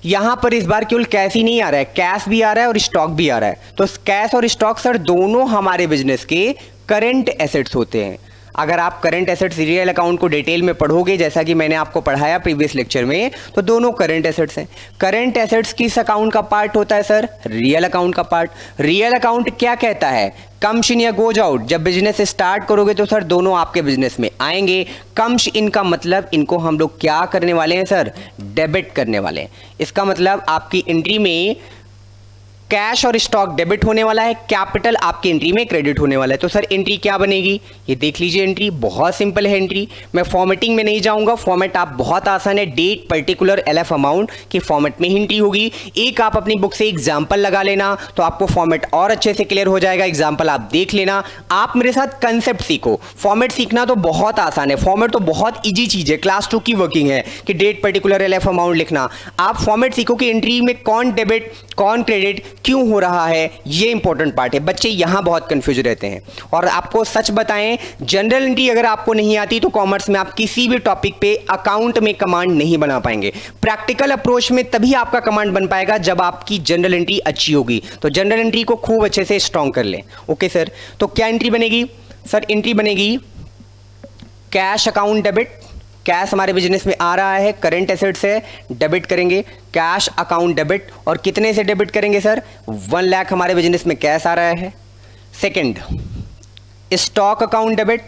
यहां पर इस बार केवल कैश ही नहीं आ रहा है, कैश भी आ रहा है और स्टॉक भी आ रहा है। तो कैश और स्टॉक सर दोनों हमारे बिजनेस के करंट एसेट्स होते हैं। अगर आप करंट एसेट्स रियल अकाउंट को डिटेल में पढ़ोगे, जैसा कि मैंने आपको पढ़ाया प्रीवियस लेक्चर में, तो दोनों करंट एसेट्स हैं। करंट एसेट्स किस अकाउंट का पार्ट होता है सर, रियल अकाउंट का पार्ट। रियल अकाउंट क्या कहता है, कम्स इन या गोज आउट। जब बिजनेस स्टार्ट करोगे तो सर दोनों आपके बिजनेस में आएंगे। कम्स इन का मतलब इनको हम लोग क्या करने वाले हैं सर, डेबिट करने वाले हैं। इसका मतलब आपकी एंट्री में कैश और स्टॉक डेबिट होने वाला है, कैपिटल आपकी एंट्री में क्रेडिट होने वाला है। तो सर एंट्री क्या बनेगी, ये देख लीजिए। एंट्री बहुत सिंपल है एंट्री, मैं फॉर्मेटिंग में नहीं जाऊंगा, फॉर्मेट आप बहुत आसान है। डेट, पर्टिकुलर, एलएफ अमाउंट के फॉर्मेट में ही एंट्री होगी। एक आप अपनी बुक से एग्जाम्पल लगा लेना तो आपको फॉर्मेट और अच्छे से क्लियर हो जाएगा। एग्जाम्पल आप देख लेना, आप मेरे साथ कंसेप्ट सीखो। फॉर्मेट सीखना तो बहुत आसान है, फॉर्मेट तो बहुत ईजी चीज है, क्लास 2 की वर्किंग है कि डेट, पर्टिकुलर, एलएफ अमाउंट लिखना। आप फॉर्मेट सीखो कि एंट्री में कौन डेबिट कौन क्रेडिट क्यों हो रहा है, ये इंपॉर्टेंट पार्ट है। बच्चे यहां बहुत कंफ्यूज रहते हैं। और आपको सच बताएं, जनरल एंट्री अगर आपको नहीं आती तो कॉमर्स में आप किसी भी टॉपिक पे अकाउंट में कमांड नहीं बना पाएंगे। प्रैक्टिकल अप्रोच में तभी आपका कमांड बन पाएगा जब आपकी जनरल एंट्री अच्छी होगी। तो जनरल एंट्री को खूब अच्छे से स्ट्रॉन्ग कर लें। ओके सर, तो क्या एंट्री बनेगी सर, एंट्री बनेगी कैश अकाउंट डेबिट। कैश हमारे बिजनेस में आ रहा है, करंट एसेट से डेबिट करेंगे, कैश अकाउंट डेबिट। और कितने से डेबिट करेंगे सर, 1 लाख हमारे बिजनेस में कैश आ रहा है। Second, stock account debit,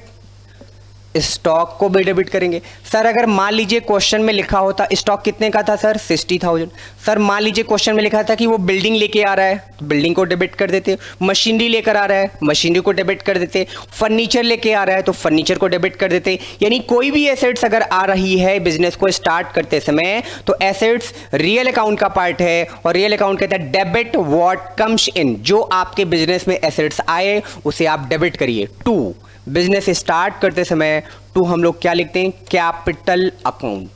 stock को भी डेबिट करेंगे। सर अगर मान लीजिए क्वेश्चन में लिखा होता स्टॉक कितने का था सर, 60,000। सर मान लीजिए क्वेश्चन में लिखा था कि वो बिल्डिंग लेके आ रहा है तो बिल्डिंग को डेबिट कर देते, मशीनरी लेकर आ रहा है मशीनरी को डेबिट कर देते, फर्नीचर लेके आ रहा है तो फर्नीचर को डेबिट कर देते। यानी कोई भी एसेट्स अगर आ रही है बिजनेस को स्टार्ट करते समय तो एसेट्स रियल अकाउंट का पार्ट है और रियल अकाउंट कहता है डेबिट व्हाट कम्स इन। जो आपके बिजनेस में एसेट्स आए उसे आप डेबिट करिए। 2, बिजनेस स्टार्ट करते समय 2 हम लोग क्या लिखते हैं, कैपिटल अकाउंट।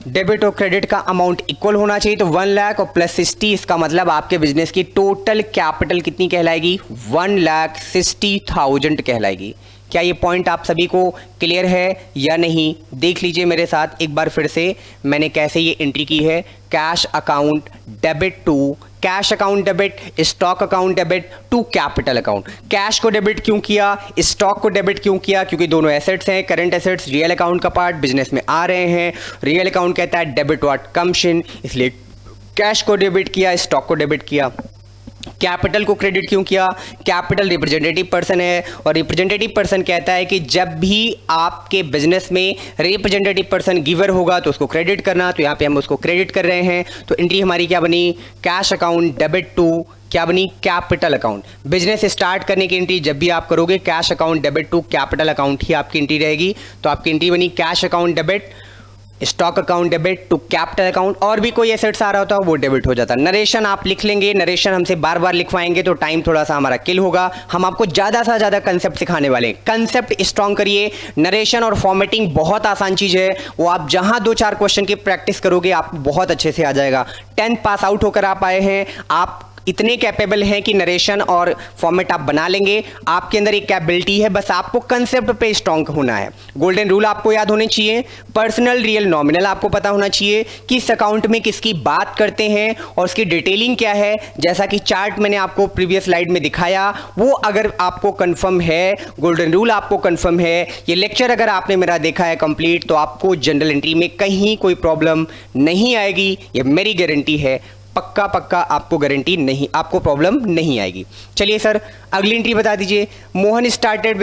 डेबिट और क्रेडिट का अमाउंट इक्वल होना चाहिए, तो 1 लाख और प्लस 60, इसका मतलब आपके बिजनेस की टोटल कैपिटल कितनी कहलाएगी, 1,60,000 कहलाएगी। क्या ये पॉइंट आप सभी को क्लियर है या नहीं, देख लीजिए मेरे साथ एक बार फिर से मैंने कैसे ये एंट्री की है। Cash account debit to cash account debit, stock account debit to capital account. Cash को डेबिट क्यों किया, स्टॉक को डेबिट क्यों किया, क्योंकि दोनों एसेट्स हैं, करंट एसेट्स रियल अकाउंट का पार्ट बिजनेस में आ रहे हैं। रियल अकाउंट कहता है डेबिट व्हाट कम्स इन, इसलिए कैश को डेबिट किया, स्टॉक को डेबिट किया। कैपिटल को क्रेडिट क्यों किया, कैपिटल रिप्रेजेंटेटिव पर्सन है और रिप्रेजेंटेटिव पर्सन कहता है कि जब भी आपके बिजनेस में रिप्रेजेंटेटिव पर्सन गिवर होगा तो उसको क्रेडिट करना, तो यहाँ पे हम उसको क्रेडिट कर रहे हैं। तो एंट्री हमारी क्या बनी, कैश अकाउंट डेबिट टू क्या बनी, कैपिटल अकाउंट। बिजनेस स्टार्ट करने की एंट्री जब भी आप करोगे cash account debit to capital account ही आपकी एंट्री रहेगी। तो आपकी एंट्री बनी cash account debit stock account debit to capital account, और भी कोई एसेट्स आ रहा होता है वो डेबिट हो जाता है। नरेशन आप लिख लेंगे, नरेशन हमसे बार बार लिखवाएंगे तो टाइम थोड़ा सा हमारा किल होगा। हम आपको ज़्यादा से ज़्यादा कंसेप्ट सिखाने वाले हैं, कंसेप्ट स्ट्रॉन्ग करिए। नरेशन और फॉर्मेटिंग बहुत आसान चीज़ है, वो आप जहाँ 2-4 क्वेश्चन की प्रैक्टिस करोगे आपको बहुत अच्छे से आ जाएगा। 10th पास आउट होकर आप आए हैं, आप इतने कैपेबल हैं कि नरेशन और फॉर्मेट आप बना लेंगे, आपके अंदर एक कैपेबिलिटी है, बस आपको कंसेप्ट पे स्ट्रॉन्ग होना है। गोल्डन रूल आपको याद होने चाहिए, पर्सनल रियल नॉमिनल आपको पता होना चाहिए, किस अकाउंट में किसकी बात करते हैं और उसकी डिटेलिंग क्या है, जैसा कि चार्ट मैंने आपको प्रीवियस स्लाइड में दिखाया, वो अगर आपको कंफर्म है, गोल्डन रूल आपको कंफर्म है, ये लेक्चर अगर आपने मेरा देखा है कंप्लीट, तो आपको जनरल एंट्री में कहीं कोई प्रॉब्लम नहीं आएगी, ये मेरी गारंटी है। पक्का पक्का आपको गारंटी नहीं, आपको प्रॉब्लम नहीं आएगी। चलिए सर अगली एंट्री बता दीजिए। Mohan started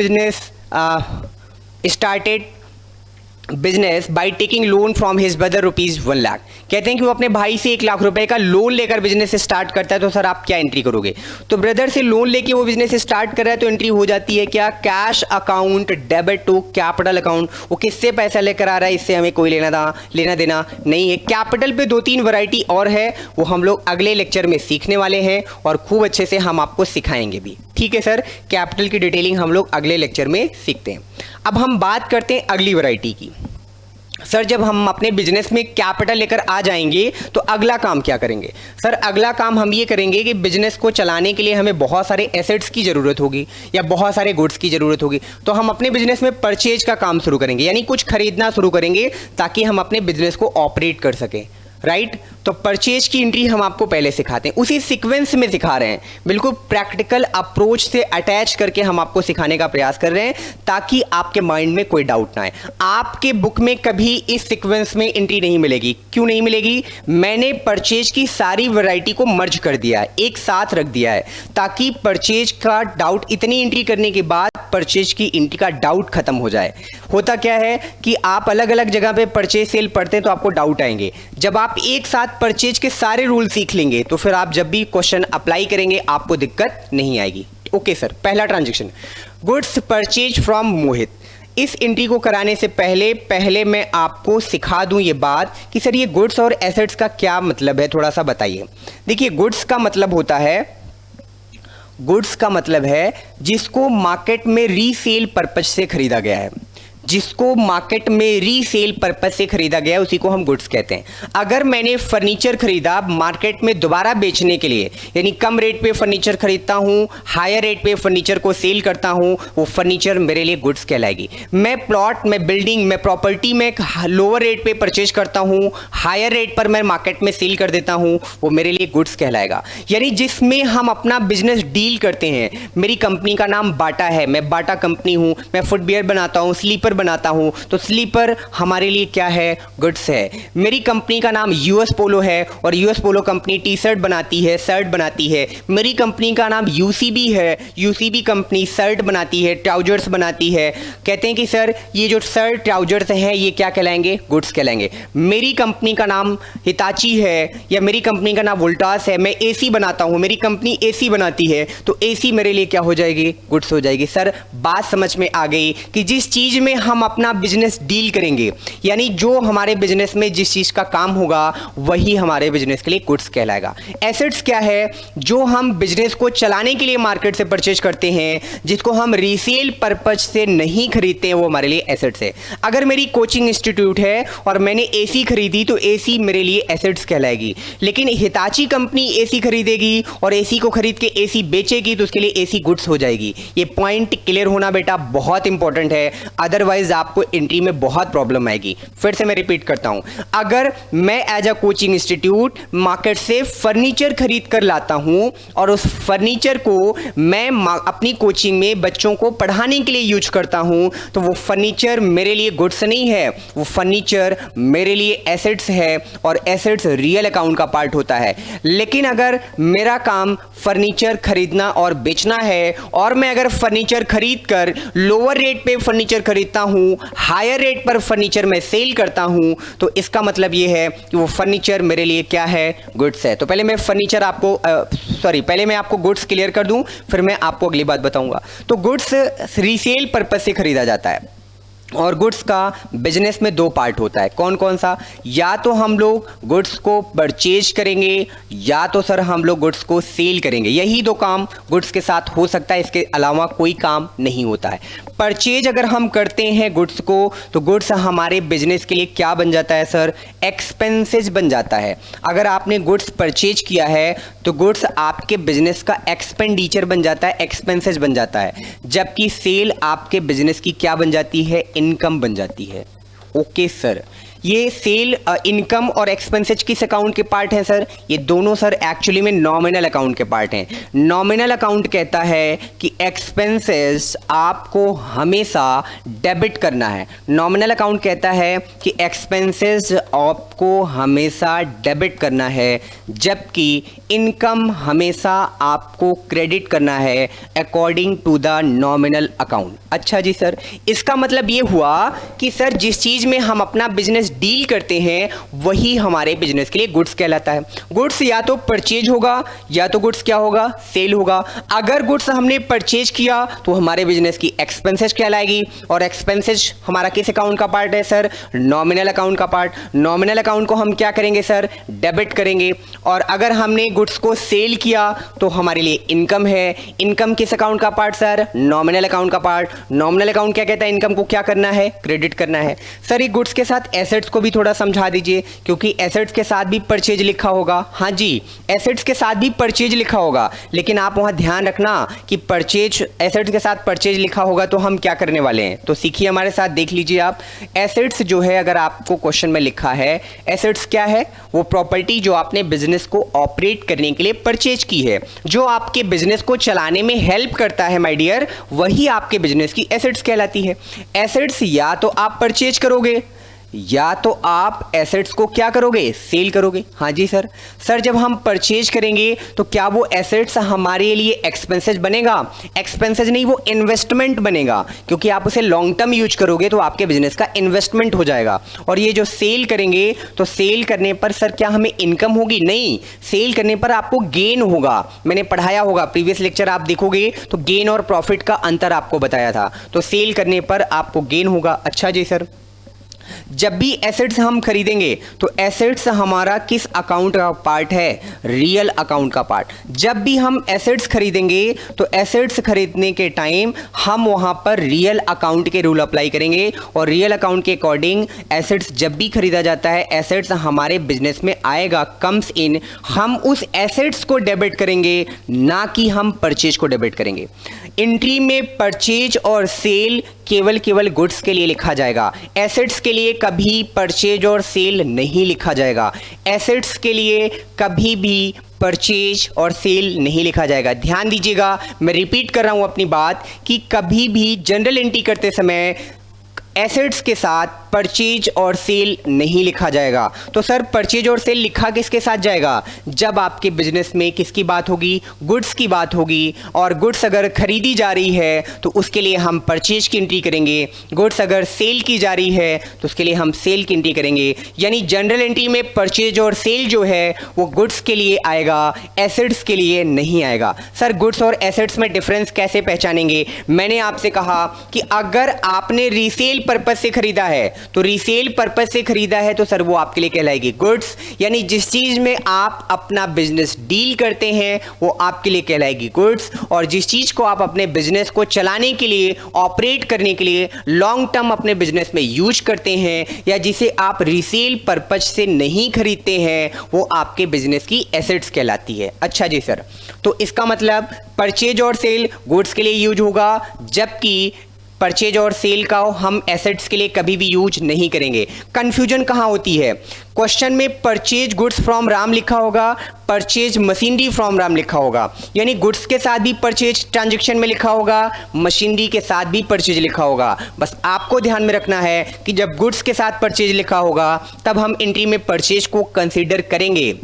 business by taking loan from his brother ₹1 lakh. कहते हैं कि वो अपने भाई से 1 लाख रुपए का लोन लेकर बिजनेस स्टार्ट करता है, तो सर आप क्या एंट्री करोगे? तो ब्रदर से लोन लेके वो बिजनेस स्टार्ट कर रहा है, तो एंट्री हो जाती है क्या, cash account debit to capital account. वो किससे पैसा लेकर आ रहा है, इससे हमें कोई लेना देना नहीं है। कैपिटल पे 2-3 वैरायटी और है, वो हम लोग अगले लेक्चर में सीखने वाले हैं और खूब अच्छे से हम आपको सिखाएंगे भी। ठीक है सर, कैपिटल की डिटेलिंग हम लोग अगले लेक्चर में सीखते हैं। अब हम बात करते हैं अगली वैरायटी की। सर जब हम अपने बिजनेस में कैपिटल लेकर आ जाएंगे तो अगला काम क्या करेंगे? सर अगला काम हम ये करेंगे कि बिजनेस को चलाने के लिए हमें बहुत सारे एसेट्स की ज़रूरत होगी या बहुत सारे गुड्स की ज़रूरत होगी, तो हम अपने बिजनेस में परचेज का काम शुरू करेंगे, यानी कुछ खरीदना शुरू करेंगे ताकि हम अपने बिजनेस को ऑपरेट कर सकें। राइट, तो परचेज की एंट्री हम आपको पहले सिखाते हैं, उसी सीक्वेंस में सिखा रहे हैं, बिल्कुल प्रैक्टिकल अप्रोच से अटैच करके हम आपको सिखाने का प्रयास कर रहे हैं ताकि आपके माइंड में कोई डाउट ना आए। आपके बुक में कभी इस सीक्वेंस में एंट्री नहीं मिलेगी। क्यों नहीं मिलेगी? मैंने परचेज की सारी वैरायटी को मर्ज कर दिया है, एक साथ रख दिया है, ताकि परचेज का डाउट, इतनी एंट्री करने के बाद परचेज की एंट्री का डाउट खत्म हो जाए। होता क्या है कि आप अलग अलग जगह पे परचेज सेल पढ़ते हैं तो आपको डाउट आएंगे, जब आप एक साथ परचेज के सारे रूल सीख लेंगे तो फिर आप जब भी क्वेश्चन अप्लाई करेंगे आपको दिक्कत नहीं आएगी। ओके सर, पहला ट्रांजैक्शन गुड्स परचेज फ्रॉम मोहित। इस एंट्री को कराने से पहले मैं आपको सिखा दूं ये बात कि सर ये गुड्स और एसेट्स का क्या मतलब है, थोड़ा सा बताइए। देखिए गुड्स का मतलब होता है, गुड्स का मतलब है जिसको मार्केट में रीसेल पर्पज से खरीदा गया है, जिसको मार्केट में रीसेल पर्पज से खरीदा गया है उसी को हम गुड्स कहते हैं। अगर मैंने फर्नीचर खरीदा मार्केट में दोबारा बेचने के लिए, यानी कम रेट पे फर्नीचर खरीदता हूं, हायर रेट पे फर्नीचर को सेल करता हूं, वो फर्नीचर मेरे लिए गुड्स कहलाएगी। मैं प्लॉट, मैं बिल्डिंग, मैं प्रॉपर्टी में लोअर रेट पे परचेज करता हूं, हायर रेट पर मैं मार्केट में सेल कर देता हूं, वो मेरे लिए गुड्स कहलाएगा। यानी जिसमें हम अपना बिजनेस डील करते हैं। मेरी कंपनी का नाम बाटा है, मैं बाटा कंपनी हूं, मैं फुटवियर बनाता हूं, स्लीपर बनाता हूं, तो स्लीपर हमारे लिए क्या है, गुड्स है। मेरी कंपनी का नाम यूएस पोलो है और US Polo company T shirt बनाती है, शर्ट बनाती है। मेरी कंपनी का नाम यूसीबी है, यूसीबी कंपनी शर्ट बनाती है, ट्राउजर्स बनाती है। कहते हैं कि सर ये जो शर्ट ट्राउजर्स हैं ये क्या कहलाएंगे, गुड्स कहलाएंगे। मेरी कंपनी का नाम हिताची है या मेरी कंपनी का नाम वोल्टास है, मैं एसी बनाता हूं, मेरी कंपनी एसी बनाती है, तो एसी मेरे लिए क्या हो जाएगी, गुड्स हो जाएगी। सर बात समझ में आ गई कि जिस चीज में हम अपना बिजनेस डील करेंगे, यानी जो हमारे बिजनेस में जिस चीज का काम होगा वही हमारे बिजनेस के लिए गुड्स कहलाएगा। एसेट्स क्या है, जो हम बिजनेस को चलाने के लिए मार्केट से परचेज करते हैं, जिसको हम रीसेल पर्पज से नहीं खरीदते हैं, वो हमारे लिए एसेट्स है। अगर मेरी कोचिंग इंस्टीट्यूट है और मैंने एसी खरीदी तो एसी मेरे लिए एसेट्स कहलाएगी। लेकिन हिताची कंपनी एसी खरीदेगी और एसी को खरीद के एसी बेचेगी तो उसके लिए एसी गुड्स हो जाएगी। ये पॉइंट क्लियर होना बेटा बहुत इंपॉर्टेंट है, अदरवाइज आपको एंट्री में बहुत प्रॉब्लम आएगी। फिर से मैं रिपीट करता हूं, अगर मैं as a coaching institute market से फर्नीचर खरीद कर लाता हूं और उस फर्नीचर को मैं अपनी कोचिंग में बच्चों को पढ़ाने के लिए यूज करता हूं, तो वो फर्नीचर मेरे लिए गुड्स नहीं है, वो फर्नीचर मेरे लिए एसेट्स है और एसेट्स रियल अकाउंट का पार्ट होता है। लेकिन अगर मेरा काम फर्नीचर खरीदना और बेचना है और मैं अगर फर्नीचर खरीद कर लोअर रेट पे फर्नीचर खरीदता हूं, हायर रेट पर फर्नीचर में सेल करता हूं, तो इसका मतलब यह है कि वो फर्नीचर मेरे लिए क्या है, गुड्स है। तो पहले मैं फर्नीचर आपको पहले मैं आपको गुड्स क्लियर कर दूं, फिर मैं आपको अगली बात बताऊंगा। तो गुड्स रीसेल पर्पस से खरीदा जाता है। और गुड्स का बिजनेस में दो पार्ट होता है, कौन कौन सा? या तो हम लोग गुड्स को परचेज करेंगे या तो सर हम लोग गुड्स को सेल करेंगे। यही दो काम गुड्स के साथ हो सकता है, इसके अलावा कोई काम नहीं होता है। परचेज अगर हम करते हैं गुड्स को तो गुड्स हमारे बिजनेस के लिए क्या बन जाता है सर? एक्सपेंसेस बन जाता है। अगर आपने गुड्स परचेज किया है तो गुड्स आपके बिजनेस का एक्सपेंडिचर बन जाता है, एक्सपेंसेस बन जाता है, जबकि सेल आपके बिजनेस की क्या बन जाती है? इनकम बन जाती है। ओके सर, ये सेल इनकम और एक्सपेंसेस किस अकाउंट के पार्ट हैं सर? ये दोनों सर एक्चुअली में नॉमिनल अकाउंट के पार्ट हैं। नॉमिनल अकाउंट कहता है कि एक्सपेंसेस आपको हमेशा डेबिट करना है। नॉमिनल अकाउंट कहता है कि एक्सपेंसेस आपको हमेशा डेबिट करना है, जबकि इनकम हमेशा आपको क्रेडिट करना है according to the nominal account. अच्छा जी सर, इसका मतलब ये हुआ कि सर जिस चीज़ में हम अपना बिजनेस डील करते हैं वही हमारे बिजनेस के लिए गुड्स कहलाता है। गुड्स या तो परचेज होगा या तो गुड्स क्या होगा? सेल होगा। अगर गुड्स हमने परचेज किया तो हमारे बिजनेस की एक्सपेंसेस कहलाएगी, और एक्सपेंसेस हमारा किस अकाउंट का पार्ट है सर? नॉमिनल अकाउंट का पार्ट। नॉमिनल अकाउंट को हम क्या करेंगे सर? डेबिट करेंगे। और अगर हमने गुड्स को सेल किया तो हमारे लिए इनकम है। इनकम किस अकाउंट का पार्ट सर? नॉमिनल अकाउंट का पार्ट। नॉमिनल अकाउंट क्या कहता है? इनकम को क्या करना है? क्रेडिट करना है। सर ये गुड्स के साथ एसेट्स को भी थोड़ा समझा दीजिए, क्योंकि एसेट्स के साथ भी परचेज लिखा होगा। हाँ जी, एसेट्स के साथ भी परचेज लिखा होगा, लेकिन आप वहां ध्यान रखना कि परचेज, एसेट्स के साथ परचेज लिखा होगा तो हम क्या करने वाले हैं, तो सीखिए हमारे साथ, देख लीजिए आप। एसेट्स जो है, अगर आपको क्वेश्चन में लिखा है, एसेट्स क्या है? वो प्रॉपर्टी जो आपने बिजनेस को ऑपरेट करने के लिए परचेज की है, जो आपके बिजनेस को चलाने में हेल्प करता है माय डियर, वही आपके बिजनेस की एसेट्स कहलाती है। एसेट्स या तो आप परचेज करोगे या तो आप एसेट्स को क्या करोगे? सेल करोगे। हाँ जी सर। सर जब हम परचेज करेंगे तो क्या वो एसेट्स हमारे लिए एक्सपेंसेस बनेगा? एक्सपेंसेस नहीं, वो इन्वेस्टमेंट बनेगा, क्योंकि आप उसे लॉन्ग टर्म यूज करोगे तो आपके बिजनेस का इन्वेस्टमेंट हो जाएगा। और ये जो सेल करेंगे तो सेल करने पर सर क्या हमें इनकम होगी? नहीं, सेल करने पर आपको गेन होगा। मैंने पढ़ाया होगा, प्रीवियस लेक्चर आप देखोगे तो गेन और प्रॉफिट का अंतर आपको बताया था। तो सेल करने पर आपको गेन होगा। अच्छा जी सर, जब भी एसेट्स हम खरीदेंगे तो एसेट्स हमारा किस अकाउंट का पार्ट है? रियल अकाउंट का पार्ट। जब भी हम एसेट्स खरीदेंगे तो एसेट्स खरीदने के टाइम हम वहां पर रियल अकाउंट के रूल अप्लाई करेंगे, और रियल अकाउंट के अकॉर्डिंग एसेट्स जब भी खरीदा जाता है, एसेट्स हमारे बिजनेस में आएगा, कम्स इन, हम उस एसेट्स को डेबिट करेंगे, ना कि हम परचेज को डेबिट करेंगे। एंट्री में परचेज और सेल केवल गुड्स के लिए लिखा जाएगा। एसेट्स के लिए कभी परचेज और सेल नहीं लिखा जाएगा। एसेट्स के लिए कभी भी परचेज और सेल नहीं लिखा जाएगा। ध्यान दीजिएगा, मैं रिपीट कर रहा हूं अपनी बात कि कभी भी जनरल एंट्री करते समय एसेट्स के साथ परचेज और सेल नहीं लिखा जाएगा। तो सर परचेज और सेल लिखा किसके साथ जाएगा? जब आपके बिजनेस में किसकी बात होगी? गुड्स की बात होगी। और गुड्स अगर खरीदी जा रही है तो उसके लिए हम परचेज की एंट्री करेंगे। गुड्स अगर सेल की जा रही है तो उसके लिए हम सेल की एंट्री करेंगे। यानी जनरल एंट्री में परचेज और सेल जो है वो गुड्स के लिए आएगा, एसेट्स के लिए नहीं आएगा। सर गुड्स और एसेट्स में डिफरेंस कैसे पहचानेंगे? मैंने आपसे कहा कि अगर आपने रीसेल पर्पस से खरीदा है तो रीसेल पर्पस से खरीदा है तो सर वो आपके लिए कहलाएगी गुड्स। यानी जिस चीज में आप अपना बिजनेस डील करते हैं वो आपके लिए कहलाएगी गुड्स, और जिस चीज को आप अपने बिजनेस को चलाने के लिए, ऑपरेट करने के लिए, लॉन्ग टर्म अपने बिजनेस में यूज करते हैं, या जिसे आप रीसेल पर्पस से नहीं खरीदते हैं, वो आपके बिजनेस की एसेट्स कहलाती है। अच्छा जी सर, तो इसका मतलब परचेज और सेल गुड्स के लिए यूज होगा, जबकि परचेज और सेल का हम एसेट्स के लिए कभी भी यूज नहीं करेंगे। कंफ्यूजन कहाँ होती है? क्वेश्चन में परचेज गुड्स फ्रॉम राम लिखा होगा, परचेज मशीनरी फ्रॉम राम लिखा होगा, यानी गुड्स के साथ भी परचेज ट्रांजैक्शन में लिखा होगा, मशीनरी के साथ भी परचेज लिखा होगा। बस आपको ध्यान में रखना है कि जब गुड्स के साथ परचेज लिखा होगा तब हम एंट्री में परचेज को कंसीडर करेंगे,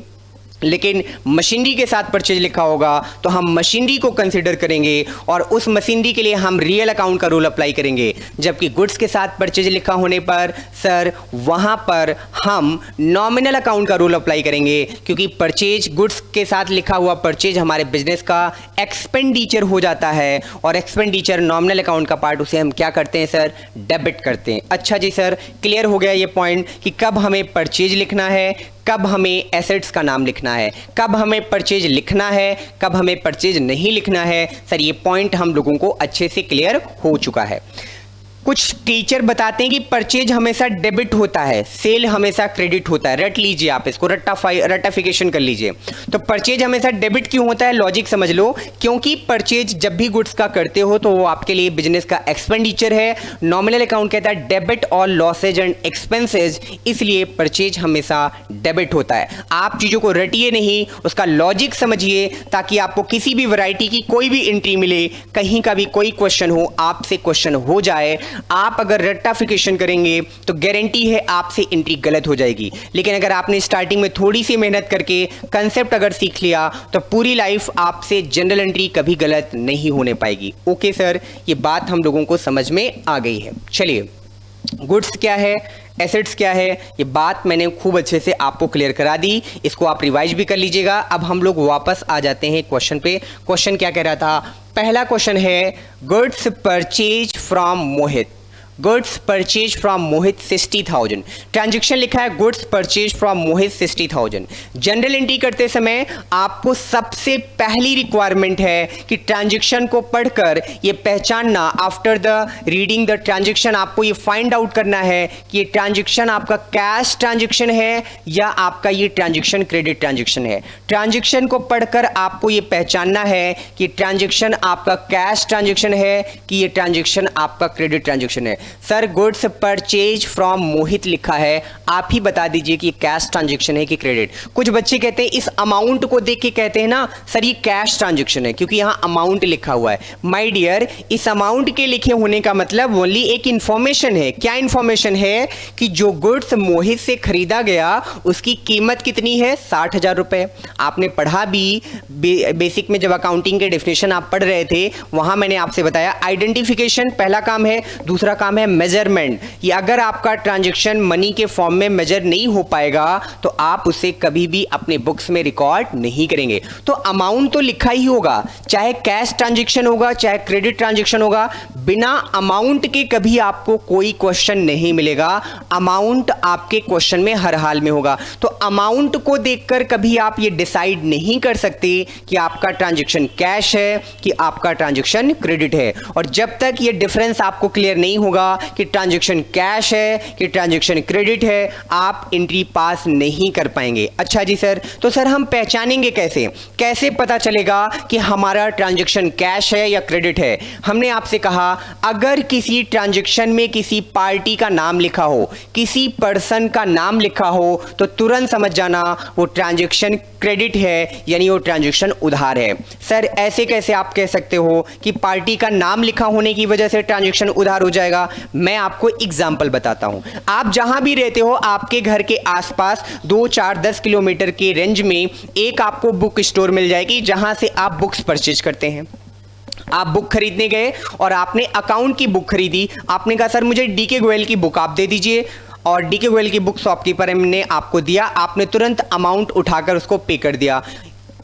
लेकिन मशीनरी के साथ परचेज लिखा होगा तो हम मशीनरी को कंसिडर करेंगे और उस मशीनरी के लिए हम रियल अकाउंट का रूल अप्लाई करेंगे। जबकि गुड्स के साथ परचेज लिखा होने पर सर वहां पर हम नॉमिनल अकाउंट का रूल अप्लाई करेंगे, क्योंकि परचेज गुड्स के साथ लिखा हुआ परचेज हमारे बिजनेस का एक्सपेंडिचर हो जाता है और एक्सपेंडिचर नॉमिनल अकाउंट का पार्ट, उसे हम क्या करते हैं सर, डेबिट करते हैं। अच्छा जी सर, क्लियर हो गया ये पॉइंट कि कब हमें परचेज लिखना है, कब हमें एसेट्स का नाम लिखना है, कब हमें परचेज लिखना है, कब हमें परचेज नहीं लिखना है। सर ये पॉइंट हम लोगों को अच्छे से क्लियर हो चुका है। कुछ टीचर बताते हैं कि परचेज हमेशा डेबिट होता है, सेल हमेशा क्रेडिट होता है। रट लीजिए, आप इसको रट्टाफिकेशन कर लीजिए। तो परचेज हमेशा डेबिट क्यों होता है, लॉजिक समझ लो। क्योंकि परचेज जब भी गुड्स का करते हो तो वो आपके लिए बिजनेस का एक्सपेंडिचर है। नॉमिनल अकाउंट कहता है डेबिट और लॉसेज एंड एक्सपेंसेज, इसलिए परचेज हमेशा डेबिट होता है। आप चीजों को रटिए नहीं, उसका लॉजिक समझिए, ताकि आपको किसी भी वैरायटी की कोई भी एंट्री मिले, कहीं का भी कोई क्वेश्चन हो, आपसे क्वेश्चन हो जाए, आप अगर रट्टाफिकेशन करेंगे तो गारंटी है आपसे एंट्री गलत हो जाएगी। लेकिन अगर आपने स्टार्टिंग में थोड़ी सी मेहनत करके कंसेप्ट अगर सीख लिया तो पूरी लाइफ आपसे जनरल एंट्री कभी गलत नहीं होने पाएगी। ओके सर, ये बात हम लोगों को समझ में आ गई है। चलिए, गुड्स क्या है, एसेट्स क्या है, ये बात मैंने खूब अच्छे से आपको क्लियर करा दी। इसको आप रिवाइज भी कर लीजिएगा। अब हम लोग वापस आ जाते हैं क्वेश्चन पे। क्वेश्चन क्या कह रहा था, पहला क्वेश्चन है goods purchase from Mohit. Goods purchase from Mohit 60,000। Transaction लिखा है goods purchase from Mohit 60,000। General entry करते समय आपको सबसे पहली रिक्वायरमेंट है कि ट्रांजैक्शन को पढ़कर ये पहचानना, after the reading the transaction आपको ये फाइंड आउट करना है कि ये ट्रांजैक्शन आपका कैश ट्रांजैक्शन है या आपका ये ट्रांजैक्शन क्रेडिट ट्रांजैक्शन है। ट्रांजैक्शन को पढ़कर आपको ये पहचानना है कि ट्रांजैक्शन आपका कैश ट्रांजैक्शन है कि ये ट्रांजैक्शन आपका क्रेडिट ट्रांजैक्शन है। सर गुड्स परचेज फ्रॉम मोहित लिखा है, आप ही बता दीजिए कि कैश ट्रांजैक्शन है कि क्रेडिट। कुछ बच्चे कहते हैं इस अमाउंट को देख के कहते हैं ना सर ये कैश ट्रांजैक्शन है, क्योंकि यहां अमाउंट लिखा हुआ है। माय डियर, इस अमाउंट के लिखे होने का मतलब ओनली एक इंफॉर्मेशन है। क्या इंफॉर्मेशन है कि जो गुड्स मोहित से खरीदा गया उसकी कीमत कितनी है, 60,000 रुपए। आपने पढ़ा भी बेसिक में, जब अकाउंटिंग के डेफिनेशन आप पढ़ रहे थे वहां मैंने आपसे बताया आइडेंटिफिकेशन पहला काम है, दूसरा काम है मेजरमेंट। ये अगर आपका ट्रांजैक्शन मनी के फॉर्म में मेजर नहीं हो पाएगा तो आप उसे कभी भी अपने बुक्स में रिकॉर्ड नहीं करेंगे। तो अमाउंट तो लिखा ही होगा, चाहे कैश ट्रांजैक्शन होगा चाहे क्रेडिट ट्रांजैक्शन होगा, बिना अमाउंट के कभी आपको कोई क्वेश्चन नहीं मिलेगा। अमाउंट आपके क्वेश्चन में हर हाल में होगा। तो अमाउंट को देखकर कभी आप ये डिसाइड नहीं कर सकते कि आपका ट्रांजैक्शन कैश है कि आपका ट्रांजैक्शन क्रेडिट है। और जब तक ये डिफरेंस आपको क्लियर नहीं होगा कि ट्रांजैक्शन कैश है कि ट्रांजैक्शन क्रेडिट है, आप एंट्री पास नहीं कर पाएंगे। अच्छा जी सर, तो सर हम पहचानेंगे कैसे, कैसे पता चलेगा कि हमारा ट्रांजैक्शन कैश है या क्रेडिट है? हमने आपसे कहा अगर किसी ट्रांजैक्शन में किसी पार्टी का नाम लिखा हो, किसी पर्सन का नाम लिखा हो, तो तुरंत समझ जाना वो ट्रांजैक्शन क्रेडिट है, यानी वो ट्रांजैक्शन उधार है। सर ऐसे कैसे आप कह सकते हो कि पार्टी का नाम लिखा होने की वजह से ट्रांजैक्शन उधार हो जाएगा? मैं आपको एग्जांपल बताता हूं। आप जहां भी रहते हो, आपके घर के आसपास 2, 4, 10 किलोमीटर के रेंज में एक आपको बुक स्टोर मिल जाएगी जहां से आप बुक्स परचेज करते हैं। आप बुक खरीदने गए और आपने अकाउंट की बुक खरीदी। आपने कहा सर मुझे डीके गोयल की बुक आप दे दीजिए, और डीके गोयल की बुक शॉपकीपर ने आपको दिया। आपने तुरंत अमाउंट उठाकर उसको पे कर दिया।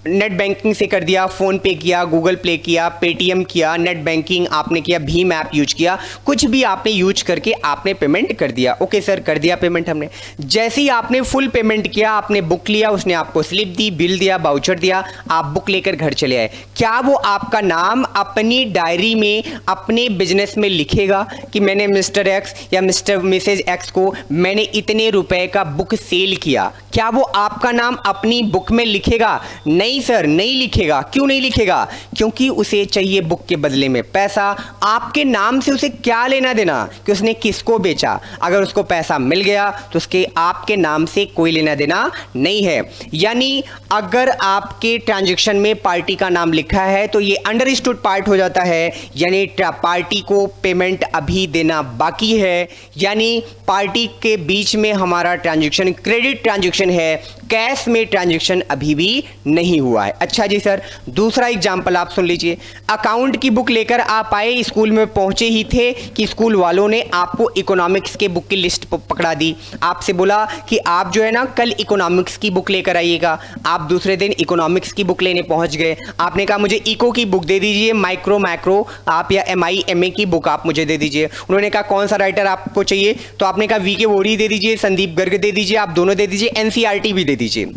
नेट बैंकिंग से कर दिया, फोन पे किया, गूगल पे किया, पेटीएम किया, नेट बैंकिंग आपने किया, भीम ऐप यूज किया, कुछ भी आपने यूज करके आपने पेमेंट कर दिया। ओके सर, कर दिया पेमेंट हमने। जैसे ही आपने फुल पेमेंट किया, आपने बुक लिया, उसने आपको स्लिप दी, बिल दिया, बाउचर दिया, आप बुक लेकर घर चले आए। क्या वो आपका नाम अपनी डायरी में अपने बिजनेस में लिखेगा कि मैंने मिस्टर एक्स या मिस्टर मिसेज एक्स को मैंने इतने रुपए का बुक सेल किया? क्या वो आपका नाम अपनी बुक में लिखेगा? नहीं सर, नहीं लिखेगा। क्यों नहीं लिखेगा? क्योंकि उसे चाहिए बुक के बदले में पैसा। आपके नाम से उसे क्या लेना देना कि उसने किसको बेचा? अगर उसको पैसा मिल गया तो उसके आपके नाम से कोई लेना देना नहीं है। यानी अगर आपके ट्रांजैक्शन में पार्टी का नाम लिखा है तो ये अंडरस्टूड पार्ट हो जाता है, यानी पार्टी को पेमेंट अभी देना बाकी है, यानी पार्टी के बीच में हमारा ट्रांजैक्शन क्रेडिट ट्रांजैक्शन है। कैश में ट्रांजैक्शन अभी भी नहीं हुआ है। अच्छा जी सर, दूसरा एग्जाम्पल आप सुन लीजिए। अकाउंट की बुक लेकर आप आए, स्कूल में पहुंचे ही थे कि स्कूल वालों ने आपको इकोनॉमिक्स के बुक की लिस्ट पकड़ा दी, आपसे बोला कि आप जो है ना कल इकोनॉमिक्स की बुक लेकर आइएगा। आप दूसरे दिन इकोनॉमिक्स की बुक लेने पहुंच गए, आपने कहा मुझे इको की बुक दे दीजिए, माइक्रो मैक्रो आप या MI MA की बुक आप मुझे दे दीजिए। उन्होंने कहा कौन सा राइटर आपको चाहिए, तो आपने कहा VK वोरी दे दीजिए, संदीप गर्ग दे दीजिए, आप दोनों दे दीजिए, NCERT भी दे दीजिए।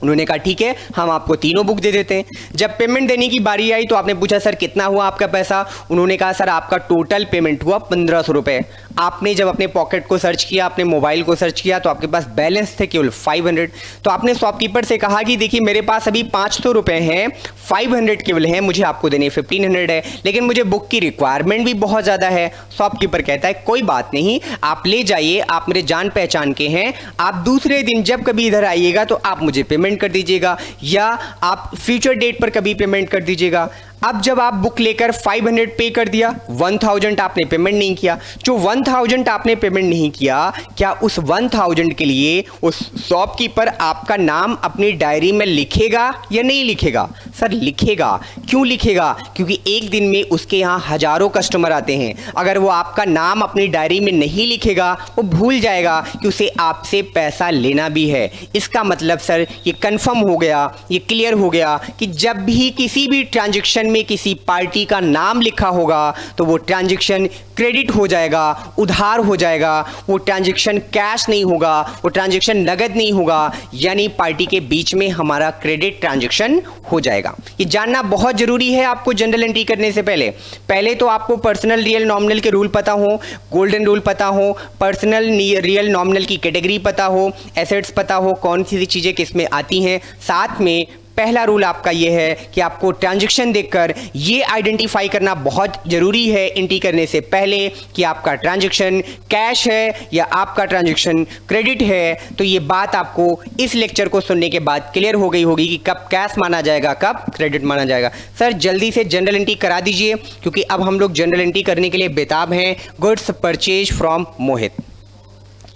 उन्होंने कहा ठीक है, हम आपको तीनों बुक दे देते हैं। जब पेमेंट देने की बारी आई तो आपने पूछा सर कितना हुआ आपका पैसा, उन्होंने कहा सर आपका टोटल पेमेंट हुआ 1500 रुपये। आपने जब अपने पॉकेट को सर्च किया, अपने मोबाइल को सर्च किया तो आपके पास बैलेंस थे केवल 500। तो आपने शॉपकीपर से कहा कि देखिए मेरे पास अभी 500 रुपये हैं, 500 केवल हैं, मुझे आपको देने 1500 है, लेकिन मुझे बुक की रिक्वायरमेंट भी बहुत ज़्यादा है। शॉपकीपर कहता है कोई बात नहीं, आप ले जाइए, आप मेरे जान पहचान के हैं, आप दूसरे दिन जब कभी इधर आइएगा तो आप मुझे पेमेंट कर दीजिएगा या आप फ्यूचर डेट पर कभी पेमेंट कर दीजिएगा। अब जब आप बुक लेकर 500 पे कर दिया, 1000 आपने पेमेंट नहीं किया। जो 1000 आपने पेमेंट नहीं किया, क्या उस 1000 के लिए उस शॉपकीपर आपका नाम अपनी डायरी में लिखेगा या नहीं लिखेगा? सर लिखेगा। क्यों लिखेगा? क्योंकि एक दिन में उसके यहाँ हजारों कस्टमर आते हैं। अगर वो आपका नाम अपनी डायरी में नहीं लिखेगा, वो भूल जाएगा कि उसे आपसे पैसा लेना भी है। इसका मतलब सर ये कंफर्म हो गया, ये क्लियर हो गया कि जब भी किसी भी ट्रांजैक्शन में किसी पार्टी का नाम लिखा होगा तो वो ट्रांजैक्शन क्रेडिट हो जाएगा, उधार हो जाएगा, वो ट्रांजैक्शन कैश नहीं होगा, वो ट्रांजैक्शन नगद नहीं होगा, यानी पार्टी के बीच में हमारा क्रेडिट ट्रांजैक्शन हो जाएगा। ये जानना बहुत जरूरी है आपको जनरल एंट्री करने से पहले तो आपको पर्सनल रियल नॉमिनल के रूल पता हो, गोल्डन रूल पता हो, पर्सनल रियल नॉमिनल की कैटेगरी पता हो, एसेट्स पता हो, कौन सी चीजें किस में आती हैं। साथ में पहला रूल आपका ये है कि आपको ट्रांजैक्शन देखकर ये आइडेंटिफाई करना बहुत जरूरी है एंट्री करने से पहले कि आपका ट्रांजैक्शन कैश है या आपका ट्रांजैक्शन क्रेडिट है। तो ये बात आपको इस लेक्चर को सुनने के बाद क्लियर हो गई होगी कि कब कैश माना जाएगा, कब क्रेडिट माना जाएगा। सर जल्दी से जनरल एंट्री करा दीजिए क्योंकि अब हम लोग जनरल एंट्री करने के लिए बेताब हैं। गुड्स परचेज फ्रॉम मोहित।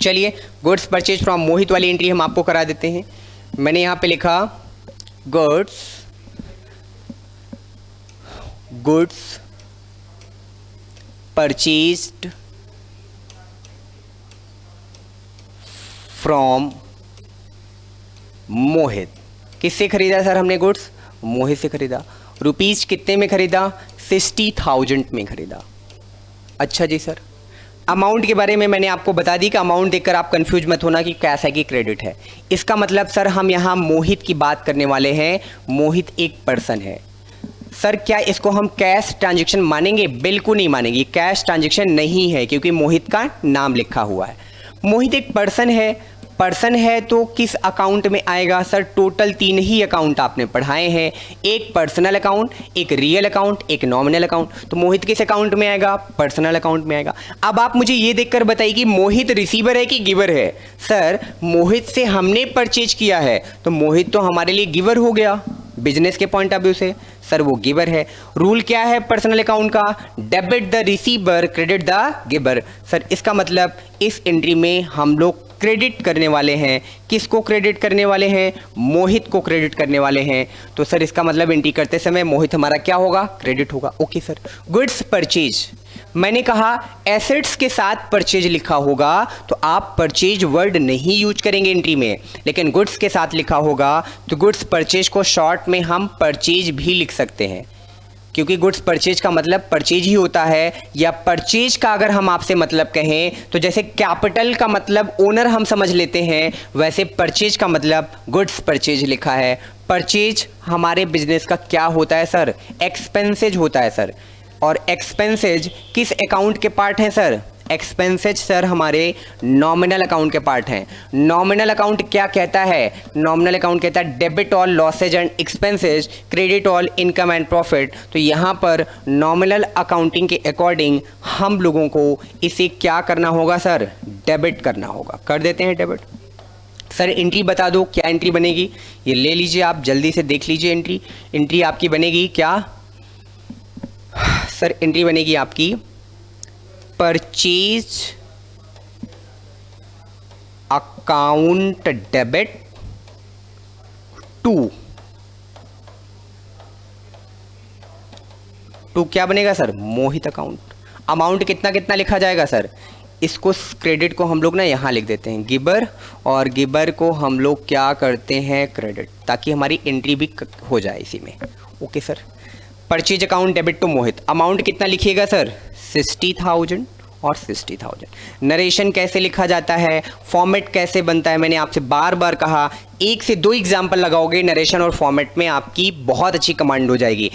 चलिए गुड्स परचेज फ्रॉम मोहित वाली एंट्री हम आपको करा देते हैं। मैंने यहाँ पे लिखा गुड्स परचेज्ड फ्रॉम मोहित। किससे खरीदा सर हमने गुड्स? मोहित से खरीदा। रुपीज कितने में खरीदा? 60,000 में खरीदा। अच्छा जी सर, अमाउंट के बारे में मैंने आपको बता दी कि अमाउंट देखकर आप कंफ्यूज मत होना कि कैश है कि क्रेडिट है। इसका मतलब सर हम यहाँ मोहित की बात करने वाले हैं। मोहित एक पर्सन है। सर क्या इसको हम कैश ट्रांजैक्शन मानेंगे? बिल्कुल नहीं मानेंगे, कैश ट्रांजैक्शन नहीं है क्योंकि मोहित का नाम लिखा हुआ है। मोहित एक पर्सन है। पर्सन है तो किस अकाउंट में आएगा? सर टोटल 3 ही अकाउंट आपने पढ़ाए हैं, एक पर्सनल अकाउंट, एक रियल अकाउंट, एक नॉमिनल अकाउंट। तो मोहित किस अकाउंट में आएगा? पर्सनल अकाउंट में आएगा। अब आप मुझे ये देखकर बताइए कि मोहित रिसीवर है कि गिवर है? सर मोहित से हमने परचेज किया है तो मोहित तो हमारे लिए गिवर हो गया बिजनेस के पॉइंट ऑफ व्यू से। सर वो गिवर है। रूल क्या है पर्सनल अकाउंट का? Debit the receiver, credit the giver. Sir इसका मतलब इस एंट्री में हम लोग क्रेडिट करने वाले हैं। किसको क्रेडिट करने वाले हैं? मोहित को क्रेडिट करने वाले हैं। तो सर इसका मतलब एंट्री करते समय मोहित हमारा क्या होगा? क्रेडिट होगा। Okay sir. गुड्स परचेज, मैंने कहा एसेट्स के साथ परचेज लिखा होगा तो आप परचेज वर्ड नहीं यूज करेंगे एंट्री में, लेकिन गुड्स के साथ लिखा होगा तो गुड्स परचेज को शॉर्ट में हम परचेज भी लिख सकते हैं क्योंकि गुड्स परचेज का मतलब परचेज ही होता है। या परचेज का अगर हम आपसे मतलब कहें तो जैसे कैपिटल का मतलब ओनर हम समझ लेते हैं, वैसे परचेज का मतलब गुड्स परचेज लिखा है। परचेज हमारे बिजनेस का क्या होता है सर? एक्सपेंसेज होता है सर। और एक्सपेंसेज किस अकाउंट के पार्ट हैं सर? एक्सपेंसेज सर हमारे नॉमिनल अकाउंट के पार्ट हैं। नॉमिनल अकाउंट क्या कहता है? नॉमिनल अकाउंट कहता है debit all losses and expenses, credit all income and profit. तो यहाँ पर नॉमिनल अकाउंटिंग के अकॉर्डिंग हम लोगों को इसे क्या करना होगा सर? डेबिट करना होगा। कर देते हैं डेबिट। सर एंट्री बता दो, क्या एंट्री बनेगी? ये ले लीजिए आप, जल्दी से देख लीजिए एंट्री। एंट्री आपकी बनेगी क्या सर? एंट्री बनेगी आपकी परचेज अकाउंट डेबिट टू क्या बनेगा सर? मोहित अकाउंट। अमाउंट कितना कितना लिखा जाएगा सर? इसको क्रेडिट को हम लोग ना यहाँ लिख देते हैं गिबर, और गिबर को हम लोग क्या करते हैं क्रेडिट, ताकि हमारी एंट्री भी हो जाए इसी में। Okay sir. Purchase account debit to Mohit. Amount कितना लिखिएगा सर? 60,000 और 60,000। नरेशन कैसे लिखा जाता है, फॉर्मेट कैसे बनता है, मैंने आपसे बार बार कहा, 1 से 2 एग्जाम्पल लगाओगे नरेशन और फॉर्मेट में, आपकी बहुत अच्छी कमांड हो जाएगी।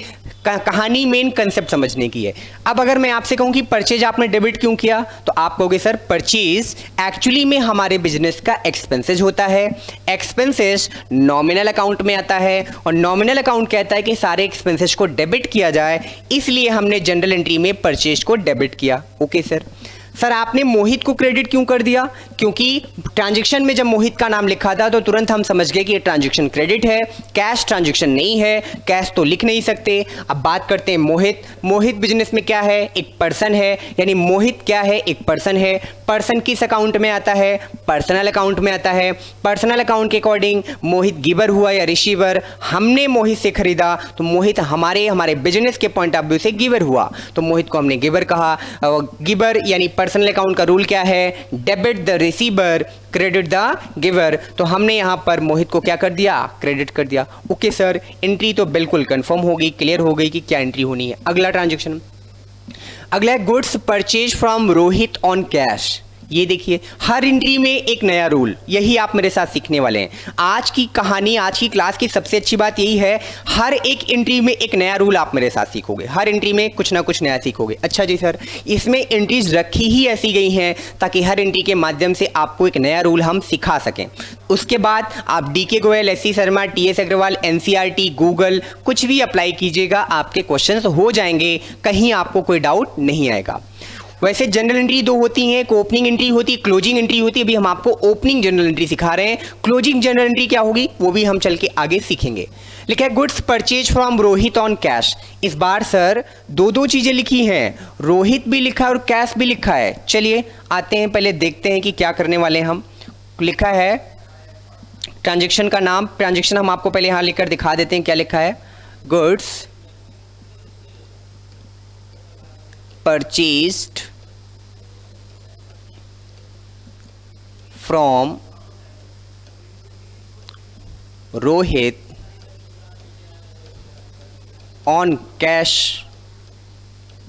कहानी मेन कंसेप्ट समझने की है। अब अगर मैं आपसे कहूं कि परचेज आपने डेबिट क्यों किया, तो आप कहोगे सर परचेज एक्चुअली में हमारे बिजनेस का एक्सपेंसेज होता है। एक्सपेंसेज नॉमिनल अकाउंट में आता है, और नॉमिनल अकाउंट कहता है कि सारे एक्सपेंसेज को डेबिट किया जाए, इसलिए हमने जनरल एंट्री में परचेज को डेबिट किया। Okay sir. सर आपने मोहित को क्रेडिट क्यों कर दिया? क्योंकि ट्रांजैक्शन में जब मोहित का नाम लिखा था तो तुरंत हम समझ गए कि ये ट्रांजैक्शन क्रेडिट है, कैश ट्रांजैक्शन नहीं है, कैश तो लिख नहीं सकते। अब बात करते हैं मोहित। मोहित बिजनेस में क्या है? एक पर्सन है, यानी मोहित क्या है? एक पर्सन है। पर्सन किस अकाउंट में आता है? पर्सनल अकाउंट में आता है। पर्सनल अकाउंट के अकॉर्डिंग मोहित गिवर हुआ या रिसीवर। हमने मोहित से खरीदा तो मोहित हमारे बिजनेस के पॉइंट ऑफ व्यू से गिवर हुआ, तो मोहित को हमने गिवर कहा। गिवर यानी पर्सनल अकाउंट का रूल क्या है? Debit the receiver, credit the giver. तो हमने यहां पर मोहित को क्या कर दिया? क्रेडिट कर दिया। ओके सर, एंट्री तो बिल्कुल कंफर्म हो गई, क्लियर हो गई कि क्या एंट्री होनी है। अगला ट्रांजैक्शन, अगला है goods purchase from Rohit on cash. ये देखिए, हर एंट्री में एक नया रूल, यही आप मेरे साथ सीखने वाले हैं। आज की कहानी, आज की क्लास की सबसे अच्छी बात यही है, हर एक एंट्री में एक नया रूल आप मेरे साथ सीखोगे, हर एंट्री में कुछ ना कुछ नया सीखोगे। अच्छा जी सर, इसमें एंट्रीज रखी ही ऐसी गई हैं ताकि हर एंट्री के माध्यम से आपको एक नया रूल हम सिखा सकें। उसके बाद आप D K Goyal, S C Sharma, T S Agarwal, NCERT, Google कुछ भी अप्लाई कीजिएगा, आपके क्वेश्चंस हो जाएंगे, कहीं आपको कोई डाउट नहीं आएगा। वैसे जनरल एंट्री दो होती हैं, एक ओपनिंग एंट्री होती है, क्लोजिंग एंट्री होती है। अभी हम आपको ओपनिंग जनरल एंट्री सिखा रहे हैं, क्लोजिंग जनरल एंट्री क्या होगी वो भी हम चल के आगे सीखेंगे। लिखा है goods purchase from Rohit on cash. इस बार सर दो चीजें लिखी हैं, रोहित भी लिखा है और कैश भी लिखा है। चलिए आते हैं, पहले देखते हैं कि क्या करने वाले हैं हम। लिखा है ट्रांजैक्शन का नाम, ट्रांजैक्शन हम आपको पहले यहां लिखकर दिखा देते हैं क्या लिखा है। Goods purchased from Rohit on cash,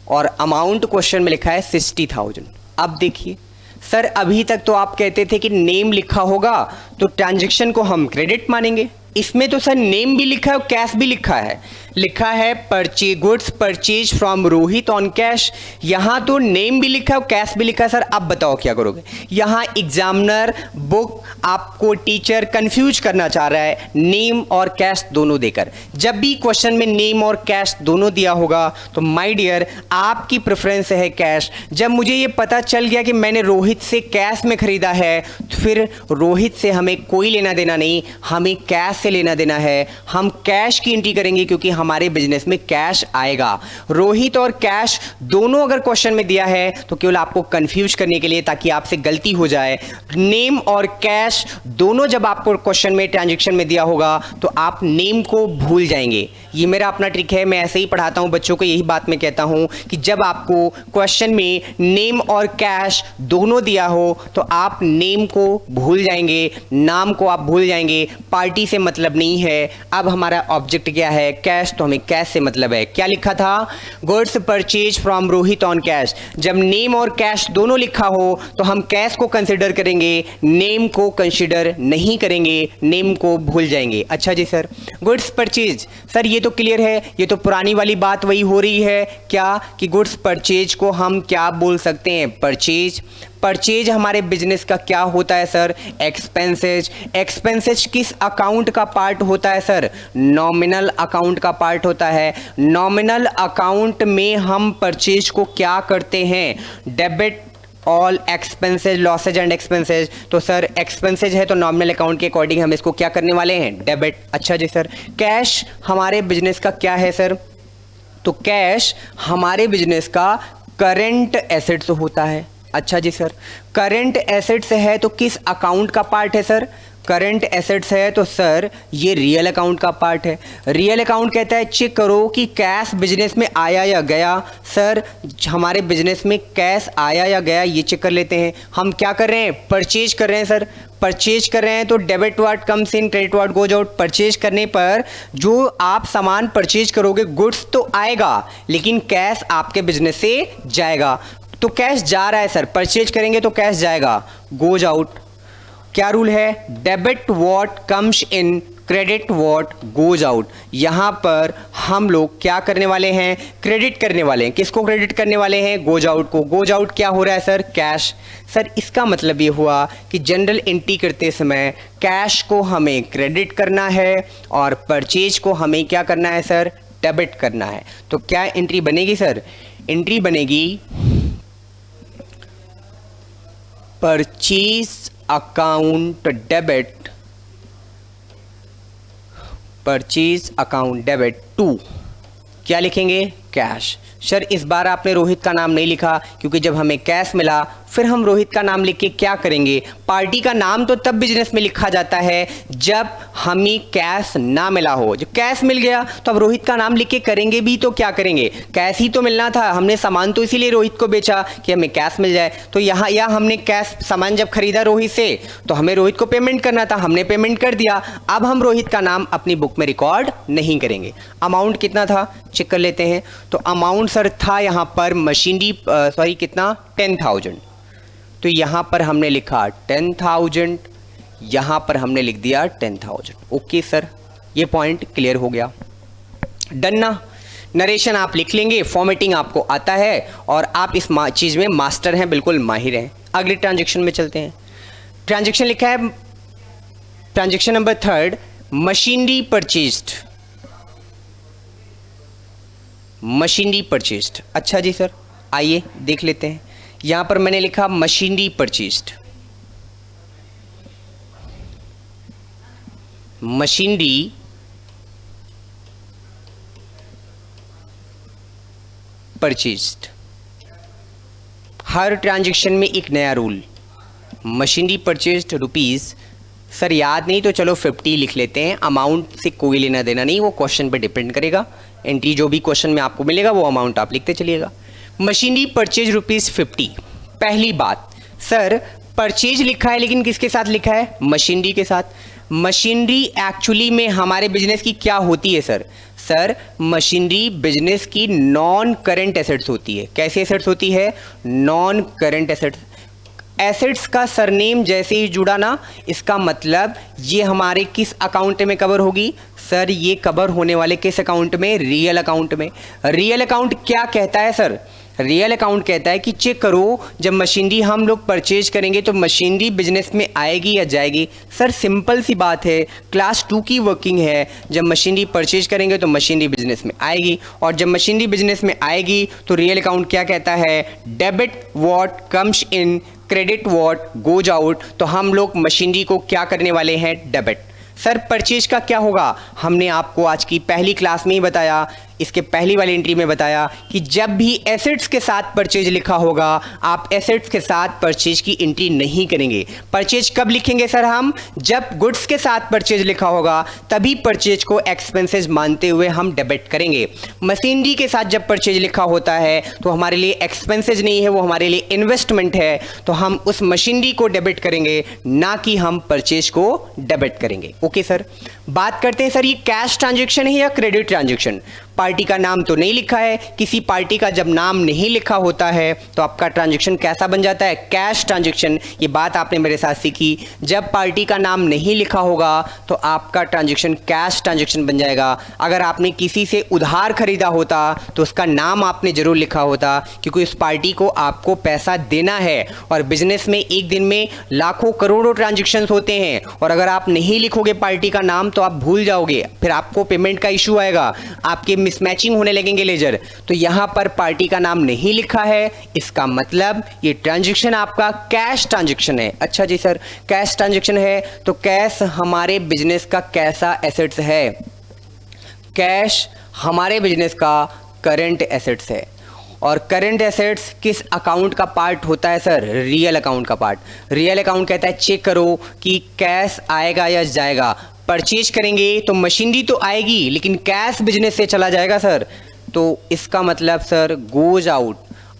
और अमाउंट क्वेश्चन में लिखा है 60,000। अब देखिए सर, अभी तक तो आप कहते थे कि नेम लिखा होगा तो ट्रांजैक्शन को हम क्रेडिट मानेंगे। इसमें तो सर नेम भी लिखा है और कैश भी लिखा है। लिखा है goods purchase from Rohit on cash, यहां तो नेम भी लिखा है और कैश भी लिखा है। सर अब बताओ क्या करोगे? यहां एग्जामिनर बुक आपको टीचर कंफ्यूज करना चाह रहा है नेम और कैश दोनों देकर। जब भी क्वेश्चन में नेम और कैश दोनों दिया होगा तो माय डियर आपकी प्रेफरेंस है कैश। जब मुझे ये पता चल गया कि मैंने रोहित से कैश में खरीदा है तो फिर रोहित से हमें कोई लेना देना नहीं, हमें कैश से लेना देना है। हम कैश की एंट्री करेंगे क्योंकि हमारे बिजनेस में कैश आएगा। रोहित और कैश दोनों अगर क्वेश्चन में दिया है तो केवल आपको कंफ्यूज करने के लिए, ताकि आपसे गलती हो जाए। नेम और कैश दोनों जब आपको क्वेश्चन में ट्रांजैक्शन में दिया होगा तो आप नेम को भूल जाएंगे। ये मेरा अपना ट्रिक है, मैं ऐसे ही पढ़ाता हूं बच्चों को, यही बात मैं कहता हूं कि जब आपको क्वेश्चन में नेम और कैश दोनों दिया हो तो आप नेम को भूल जाएंगे, नाम को आप भूल जाएंगे। पार्टी से मतलब नहीं है। अब हमारा ऑब्जेक्ट क्या है? कैश, तो हमें कैश से मतलब है। क्या लिखा था? Goods purchase from Rohit on cash. जब नेम और कैश दोनों लिखा हो तो हम कैश को कंसिडर करेंगे, नेम को कंसिडर नहीं करेंगे, नेम को भूल जाएंगे। अच्छा जी सर, गुड्स परचेज, सर ये तो क्लियर है, ये तो पुरानी वाली बात वही हो रही है क्या कि गुड्स परचेज को हम क्या बोल सकते हैं? परचेज। परचेज हमारे बिजनेस का क्या होता है सर? एक्सपेंसेज। एक्सपेंसेज किस अकाउंट का पार्ट होता है सर? नॉमिनल अकाउंट का पार्ट होता है। नॉमिनल अकाउंट में हम परचेज को क्या करते हैं? Debit all expenses, losses and expenses. तो सर एक्सपेंसेज है तो नॉमिनल अकाउंट के अकॉर्डिंग हम इसको क्या करने वाले हैं? डेबिट। अच्छा जी सर, कैश हमारे बिजनेस का क्या है सर? तो कैश हमारे बिजनेस का करंट एसेट्स होता है। अच्छा जी सर, करंट एसेट्स है तो किस अकाउंट का पार्ट है सर? करंट एसेट्स है तो सर ये रियल अकाउंट का पार्ट है। रियल अकाउंट कहता है चेक करो कि कैश बिजनेस में आया या गया। सर हमारे बिजनेस में कैश आया या गया ये चेक कर लेते हैं। हम क्या कर रहे हैं, परचेज कर रहे हैं सर, परचेज कर रहे हैं तो debit watt comes in, credit what goes out. Purchase करने पर जो आप सामान परचेज करोगे गुड्स तो आएगा लेकिन कैश आपके बिजनेस से जाएगा। तो कैश जा रहा है सर, परचेज करेंगे तो कैश जाएगा, गोज आउट। क्या रूल है, debit what comes in, credit what goes out. यहां पर हम लोग क्या करने वाले हैं, क्रेडिट करने वाले हैं। किसको क्रेडिट करने वाले हैं, गोज आउट को। गोज आउट क्या हो रहा है सर, कैश। सर इसका मतलब ये हुआ कि जनरल एंट्री करते समय कैश को हमें क्रेडिट करना है और परचेज को हमें क्या करना है सर, डेबिट करना है। तो क्या एंट्री बनेगी सर, एंट्री बनेगी purchase account debit, purchase account debit to, क्या लिखेंगे, कैश। सर इस बार आपने रोहित का नाम नहीं लिखा क्योंकि जब हमें कैश मिला फिर हम रोहित का नाम लिख के क्या करेंगे, पार्टी का नाम तो तब बिजनेस में लिखा जाता है जब हमें कैश ना मिला हो। जब कैश मिल गया तो अब रोहित का नाम लिख के करेंगे भी तो क्या करेंगे, कैश ही तो मिलना था। हमने सामान तो इसीलिए रोहित को बेचा कि हमें कैश मिल जाए। तो यहाँ या हमने कैश सामान जब खरीदा रोहित से तो हमें रोहित को पेमेंट करना था, हमने पेमेंट कर दिया। अब हम रोहित का नाम अपनी बुक में रिकॉर्ड नहीं करेंगे। अमाउंट कितना था चेक कर लेते हैं। तो अमाउंट सर था यहाँ पर मशीनरी कितना, 10,000। तो यहाँ पर हमने लिखा 10,000, यहाँ पर हमने लिख दिया 10,000। ओके सर, ये पॉइंट क्लियर हो गया, डन ना। नरेशन आप लिख लेंगे, फॉर्मेटिंग आपको आता है और आप इस चीज़ में मास्टर हैं, बिल्कुल माहिर हैं। अगले ट्रांजेक्शन में चलते हैं। ट्रांजेक्शन लिखा है transaction number 3, machinery purchased, machinery purchased. अच्छा जी सर, आइए देख लेते हैं। यहां पर मैंने लिखा मशीनरी परचेज्ड, मशीनरी परचेज्ड। हर ट्रांजैक्शन में एक नया rule, machinery purchased rupees. Sir याद नहीं तो चलो 50 लिख लेते हैं। अमाउंट से कोई लेना देना नहीं, वो क्वेश्चन पे डिपेंड करेगा। एंट्री जो भी क्वेश्चन में आपको मिलेगा वो अमाउंट आप लिखते चलिएगा। Machinery purchase rupees 50। पहली बात सर, परचेज लिखा है लेकिन किसके साथ लिखा है, मशीनरी के साथ। मशीनरी एक्चुअली में हमारे बिजनेस की क्या होती है सर, सर मशीनरी बिजनेस की नॉन करंट एसेट्स होती है। कैसी एसेट्स होती है, नॉन करंट एसेट्स। एसेट्स का सरनेम जैसे ही जुड़ा ना, इसका मतलब ये हमारे किस अकाउंट में कवर होगी सर, ये कवर होने वाले किस अकाउंट में, रियल अकाउंट में। रियल अकाउंट क्या कहता है सर, रियल अकाउंट कहता है कि चेक करो जब मशीनरी हम लोग परचेज करेंगे तो मशीनरी बिजनेस में आएगी या जाएगी। सर सिंपल सी बात है, क्लास 2 की वर्किंग है। जब मशीनरी परचेज करेंगे तो मशीनरी बिजनेस में आएगी और जब मशीनरी बिजनेस में आएगी तो रियल अकाउंट क्या कहता है, debit what comes in, credit what goes out. तो हम लोग मशीनरी को क्या करने वाले हैं, डेबिट। सर परचेज का क्या होगा, हमने आपको आज की पहली क्लास में ही बताया, इसके पहली वाली एंट्री में बताया कि जब भी एसेट्स के साथ परचेज लिखा होगा आप एसेट्स के साथ परचेज की एंट्री नहीं करेंगे। परचेज कब लिखेंगे सर हम, जब गुड्स के साथ परचेज लिखा होगा तभी परचेज को एक्सपेंसेस मानते हुए हम डेबिट करेंगे। मशीनरी के साथ जब परचेज लिखा होता है तो हमारे लिए एक्सपेंसेज नहीं है, वो हमारे लिए इन्वेस्टमेंट है, तो हम उस मशीनरी को डेबिट करेंगे, ना कि हम परचेज को डेबिट करेंगे। ओके सर, बात करते हैं सर ये कैश ट्रांजैक्शन है या क्रेडिट ट्रांजैक्शन। पार्टी का नाम तो नहीं लिखा है, किसी पार्टी का जब नाम नहीं लिखा होता है तो आपका ट्रांजैक्शन कैसा बन जाता है, कैश ट्रांजैक्शन। ये बात आपने मेरे साथ सीखी, जब पार्टी का नाम नहीं लिखा होगा तो आपका ट्रांजैक्शन कैश ट्रांजैक्शन बन जाएगा। अगर आपने किसी से उधार खरीदा होता तो उसका नाम आपने जरूर लिखा होता, क्योंकि उस पार्टी को आपको पैसा देना है और बिजनेस में एक दिन में लाखों करोड़ों ट्रांजैक्शंस होते हैं और अगर आप नहीं लिखोगे पार्टी का नाम तो आप भूल जाओगे, फिर आपको पेमेंट का इशू आएगा, आपके मिसमैचिंग होने लगेंगे लेजर। तो यहां पर पार्टी का नाम नहीं लिखा है, इसका मतलब ये ट्रांजैक्शन आपका कैश ट्रांजैक्शन है। अच्छा जी सर, कैश ट्रांजैक्शन है तो कैश हमारे बिजनेस का कैसा एसेट्स है, कैश हमारे बिजनेस का करंट एसेट्स है। और करंट एसेट्स किस अकाउंट का पार्ट होता है सर? रियल अकाउंट का पार्ट। रियल अकाउंट कहता है चेक करो कि कैश आएगा या जाएगा। परचेज करेंगे तो मशीनरी तो आएगी लेकिन कैश बिजनेस से चला जाएगा सर, तो इसका मतलब सर गोज आउट,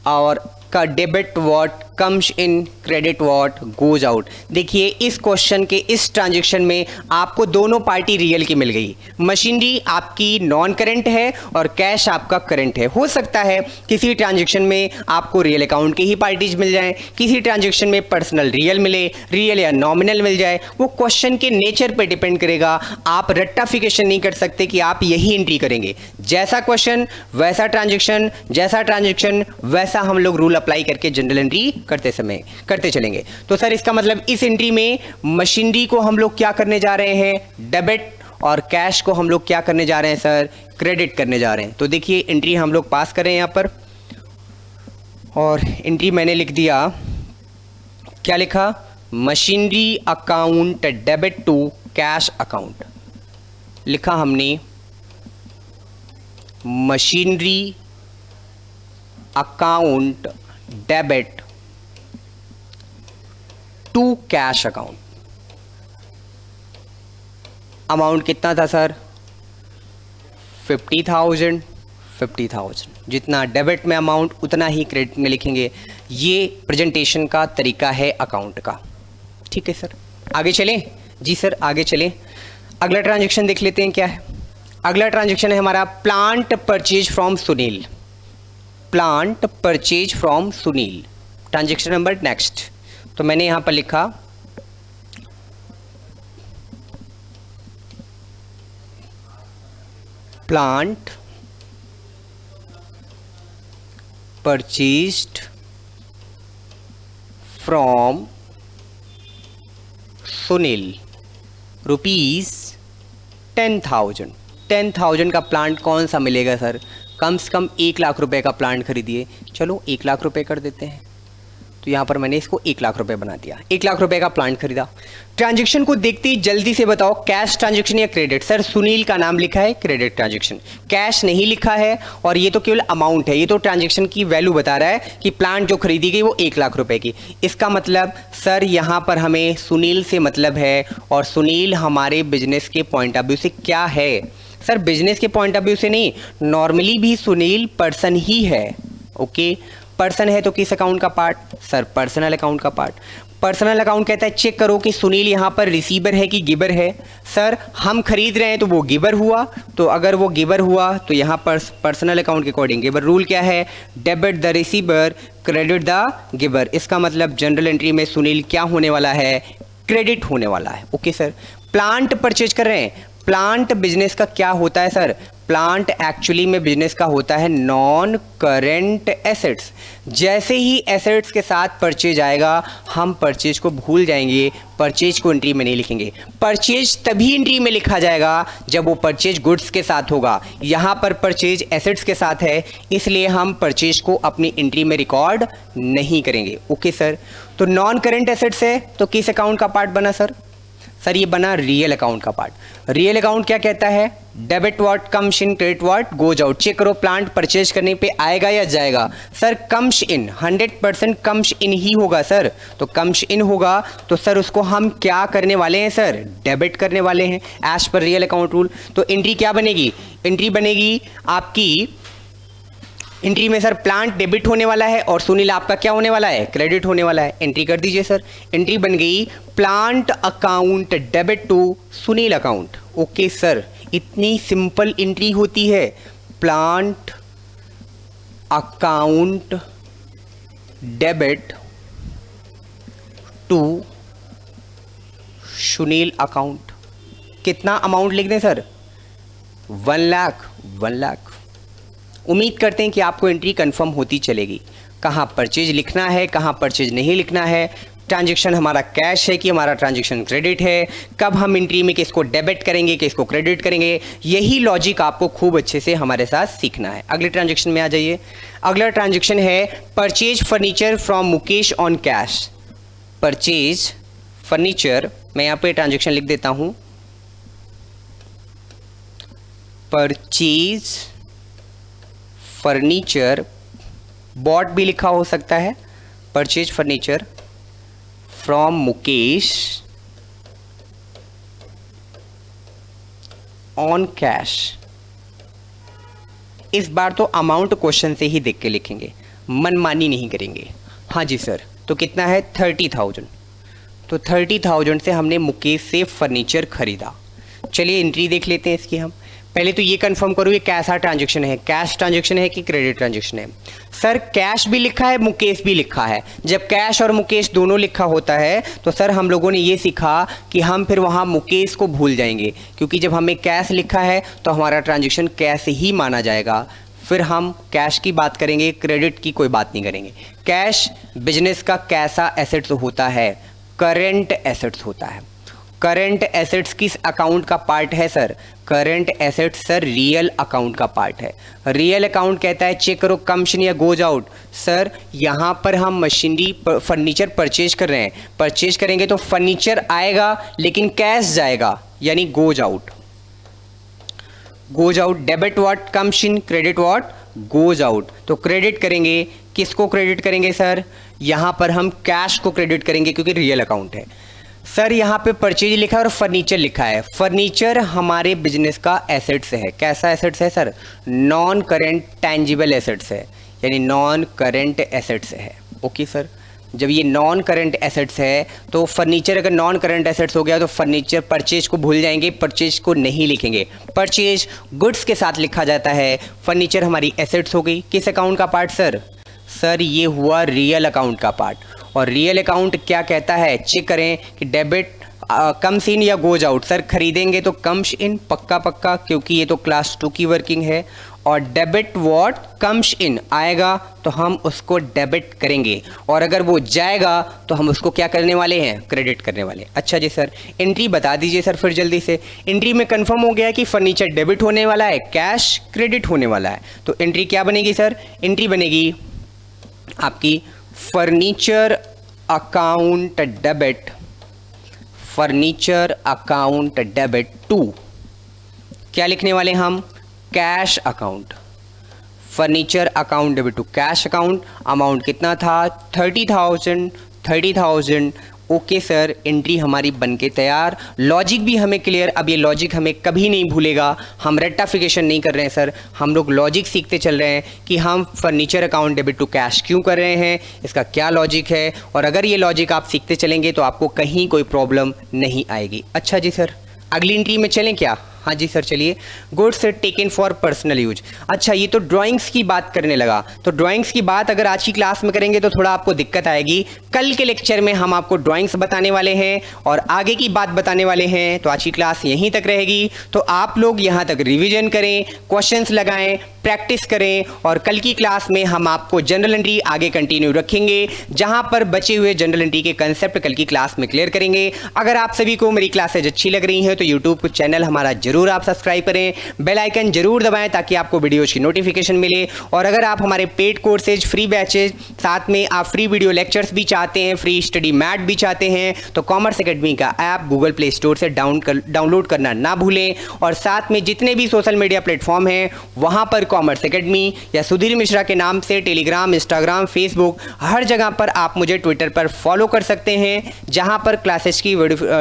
और का debit what comes in, credit what goes out. देखिए इस क्वेश्चन के इस ट्रांजैक्शन में आपको दोनों पार्टी रियल की मिल गई। मशीनरी आपकी नॉन करंट है और कैश आपका करंट है। हो सकता है किसी ट्रांजैक्शन में आपको रियल अकाउंट की ही पार्टीज मिल जाएं, किसी ट्रांजैक्शन में पर्सनल रियल मिले, रियल या नॉमिनल मिल जाए। वो क्वेश्चन के नेचर पे डिपेंड करेगा। आप रट्टाफिकेशन नहीं कर सकते कि आप यही एंट्री करेंगे। जैसा क्वेश्चन वैसा ट्रांजैक्शन, जैसा ट्रांजैक्शन वैसा हम लोग रूल अप्लाई करके जनरल एंट्री करते चलेंगे। तो सर इसका मतलब इस एंट्री में मशीनरी को हम लोग क्या करने जा रहे हैं? डेबिट, और कैश को हम लोग क्या करने जा रहे हैं सर? क्रेडिट करने जा रहे हैं। तो देखिए एंट्री हम लोग पास करें यहां पर, और एंट्री मैंने लिख दिया, क्या लिखा? Machinery account debit to cash account लिखा हमने। Machinery account debit to cash account. Amount कितना था सर? 50,000। 50,000 जितना डेबिट में अमाउंट उतना ही क्रेडिट में लिखेंगे। ये प्रेजेंटेशन का तरीका है अकाउंट का। ठीक है सर, आगे चलें? जी सर आगे चलें। अगला ट्रांजैक्शन देख लेते हैं क्या है। अगला ट्रांजैक्शन है हमारा plant purchase from Sunil. Plant purchase from Sunil, transaction number next. तो मैंने यहां पर लिखा plant purchased from Sunil rupees 10,000। 10,000 का प्लांट कौन सा मिलेगा सर? कम से कम 1 लाख रुपए का प्लांट खरीदिए। चलो 1 लाख रुपए कर देते हैं। तो यहाँ पर मैंने इसको 1 लाख रुपए बना दिया। 1 लाख रुपए का प्लांट खरीदा। ट्रांजैक्शन को देखते ही जल्दी से बताओ कैश ट्रांजैक्शन या क्रेडिट? सर सुनील का नाम लिखा है क्रेडिट ट्रांजैक्शन, कैश नहीं लिखा है, और ये तो केवल अमाउंट है। ये तो ट्रांजैक्शन की वैल्यू बता रहा है कि प्लांट जो खरीदी गई वो 1 लाख रुपए की। इसका मतलब सर यहाँ पर हमें सुनील से मतलब है, और सुनील हमारे बिजनेस के पॉइंट ऑफ व्यू से क्या है सर? बिजनेस के पॉइंट ऑफ व्यू से नहीं, नॉर्मली भी सुनील पर्सन ही है। ओके, पर्सन है तो किस अकाउंट का पार्ट? सर पर्सनल अकाउंट का पार्ट। पर्सनल अकाउंट कहता है चेक करो कि सुनील यहाँ पर रिसीवर है कि गिवर है। सर हम खरीद रहे हैं तो वो गिवर हुआ, तो अगर वो गिवर हुआ तो यहाँ पर पर्सनल अकाउंट के अकॉर्डिंग गिवर रूल क्या है? Debit the receiver, credit the giver. इसका मतलब जनरल एंट्री में सुनील क्या होने वाला है? क्रेडिट होने वाला है। ओके सर, प्लांट परचेज कर रहे हैं। प्लांट बिजनेस का क्या होता है सर? प्लांट एक्चुअली में बिजनेस का होता है नॉन करेंट एसेट्स। जैसे ही एसेट्स के साथ परचेज आएगा हम परचेज को भूल जाएंगे, परचेज को एंट्री में नहीं लिखेंगे। परचेज तभी एंट्री में लिखा जाएगा जब वो परचेज गुड्स के साथ होगा। यहाँ पर परचेज एसेट्स के साथ है, इसलिए हम परचेज को अपनी एंट्री में रिकॉर्ड नहीं करेंगे। ओके सर, तो नॉन करेंट एसेट्स है तो किस अकाउंट का पार्ट बना सर? सर ये बना रियल अकाउंट का पार्ट। रियल अकाउंट क्या कहता है? Debit what comes in, credit what goes out. Check करो प्लांट परचेज करने पे आएगा या जाएगा? Sir comes in, 100% comes in ही होगा सर। तो कम्स इन होगा तो सर उसको हम क्या करने वाले हैं सर? डेबिट करने वाले हैं एज पर रियल अकाउंट रूल। तो एंट्री क्या बनेगी? एंट्री बनेगी आपकी, एंट्री में सर प्लांट डेबिट होने वाला है और सुनील आपका क्या होने वाला है? क्रेडिट होने वाला है। एंट्री कर दीजिए सर। एंट्री बन गई plant account debit to Sunil account. Okay sir, इतनी सिंपल एंट्री होती है। Plant account debit to Sunil account. कितना अमाउंट लिख दें सर? 1 लाख। 1 लाख। उम्मीद करते हैं कि आपको एंट्री कंफर्म होती चलेगी। कहाँ परचेज लिखना है, कहाँ परचेज नहीं लिखना है, ट्रांजैक्शन हमारा कैश है कि हमारा ट्रांजैक्शन क्रेडिट है, कब हम एंट्री में किसको डेबिट करेंगे, किसको क्रेडिट करेंगे, यही लॉजिक आपको खूब अच्छे से हमारे साथ सीखना है। अगले ट्रांजैक्शन में आ जाइए। अगला ट्रांजैक्शन है purchase furniture from Mukesh on cash. Purchase furniture, मैं यहाँ पे ट्रांजैक्शन लिख देता हूँ। परचेज फर्नीचर बॉट भी लिखा हो सकता है, purchase furniture from Mukesh on cash. इस बार तो अमाउंट क्वेश्चन से ही देख के लिखेंगे, मनमानी नहीं करेंगे। हाँ जी सर, तो कितना है 30,000। तो 30,000 से हमने मुकेश से फर्नीचर खरीदा। चलिए एंट्री देख लेते हैं इसकी हम। पहले तो ये कंफर्म करो ये कैसा ट्रांजैक्शन है, कैश ट्रांजैक्शन है कि क्रेडिट ट्रांजैक्शन है। सर कैश भी लिखा है, मुकेश भी लिखा है। जब कैश और मुकेश दोनों लिखा होता है तो सर हम लोगों ने ये सीखा कि हम फिर वहाँ मुकेश को भूल जाएंगे, क्योंकि जब हमें कैश लिखा है तो हमारा ट्रांजैक्शन कैश ही माना जाएगा। फिर हम कैश की बात करेंगे, क्रेडिट की कोई बात नहीं करेंगे। कैश बिजनेस का कैसा एसेट्स होता है, करेंट एसेट्स होता है। करंट एसेट्स किस अकाउंट का पार्ट है sir, current assets sir real account का पार्ट है। रियल अकाउंट कहता है चेक करो कम्स इन या गोज आउट। सर यहाँ पर हम मशीनरी फर्नीचर परचेज कर रहे हैं, परचेज करेंगे तो फर्नीचर आएगा लेकिन कैश जाएगा, यानी goes out. Goes out, debit what comes in, credit what goes out. तो क्रेडिट करेंगे, किसको क्रेडिट करेंगे सर, यहाँ पर हम कैश को क्रेडिट करेंगे क्योंकि रियल अकाउंट है। सर यहाँ पे परचेज लिखा है और फर्नीचर लिखा है। फर्नीचर हमारे बिजनेस का एसेट्स है। कैसा एसेट्स है sir, non current tangible assets है, यानी नॉन करेंट एसेट्स है। ओके सर, जब ये नॉन करेंट एसेट्स है तो फर्नीचर अगर नॉन करेंट एसेट्स हो गया तो फर्नीचर परचेज को भूल जाएंगे, परचेज को नहीं लिखेंगे। परचेज गुड्स के साथ लिखा जाता है। फर्नीचर हमारी एसेट्स हो गई। किस अकाउंट का पार्ट सर, सर ये हुआ रियल अकाउंट का पार्ट। और रियल अकाउंट क्या कहता है, चेक करें कि डेबिट कम्स इन या गोज आउट। सर खरीदेंगे तो कम्स इन, पक्का पक्का, क्योंकि ये तो क्लास 2 की वर्किंग है। और डेबिट व्हाट कम्स इन आएगा तो हम उसको डेबिट करेंगे, और अगर वो जाएगा तो हम उसको क्या करने वाले हैं, क्रेडिट करने वाले। अच्छा जी सर, एंट्री बता दीजिए सर फिर जल्दी से। एंट्री में कंफर्म हो गया कि फर्नीचर डेबिट होने वाला है, कैश क्रेडिट होने वाला है। तो एंट्री क्या बनेगी सर, एंट्री बनेगी आपकी furniture account debit, furniture account debit to, क्या लिखने वाले हम, cash account. Furniture account debit to cash account. Amount कितना था 30,000। ओके सर, एंट्री हमारी बनके तैयार। लॉजिक भी हमें क्लियर। अब ये लॉजिक हमें कभी नहीं भूलेगा, हम रेक्टिफिकेशन नहीं कर रहे हैं सर, हम लोग लॉजिक सीखते चल रहे हैं कि हम furniture account debit to cash क्यों कर रहे हैं, इसका क्या लॉजिक है। और अगर ये लॉजिक आप सीखते चलेंगे तो आपको कहीं कोई प्रॉब्लम नहीं आएगी। अच्छा जी सर, अगली एंट्री में चलें क्या। हाँ जी सर चलिए। Goods taken for personal use. अच्छा ये तो ड्राइंग्स की बात करने लगा, तो ड्राइंग्स की बात अगर आज की क्लास में करेंगे तो थोड़ा आपको दिक्कत आएगी। कल के लेक्चर में हम आपको ड्राइंग्स बताने वाले हैं और आगे की बात बताने वाले हैं, तो आज की क्लास यहीं तक रहेगी। तो आप लोग यहाँ तक रिविजन करें, क्वेश्चंस लगाएं, प्रैक्टिस करें, और कल की क्लास में हम आपको जनरल एंट्री आगे कंटिन्यू रखेंगे, जहां पर बचे हुए जनरल एंट्री के कंसेप्ट कल की क्लास में क्लियर करेंगे। अगर आप सभी को मेरी क्लासेज अच्छी लग रही हैं तो यूट्यूब चैनल हमारा जरूर आप सब्सक्राइब करें, बेल आइकन जरूर दबाएं ताकि आपको वीडियोज की नोटिफिकेशन मिले। और अगर आप हमारे पेड कोर्सेज, फ्री बैचेज, साथ में आप फ्री वीडियो लेक्चर्स भी चाहते हैं, फ्री स्टडी मैट भी चाहते हैं, तो कॉमर्स एकेडमी का ऐप गूगल प्ले स्टोर से डाउनलोड करना ना भूलें। और साथ में जितने भी सोशल मीडिया प्लेटफॉर्म हैं वहां पर कॉमर्स एकेडमी या सुधीर मिश्रा के नाम से टेलीग्राम, इंस्टाग्राम, फेसबुक, हर जगह पर आप मुझे ट्विटर पर फॉलो कर सकते हैं, जहां पर क्लासेस की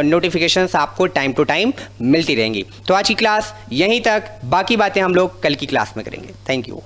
नोटिफिकेशंस आपको टाइम टू टाइम मिलती रहेंगी। तो आज की क्लास यहीं तक, बाकी बातें हम लोग कल की क्लास में करेंगे। Thank you.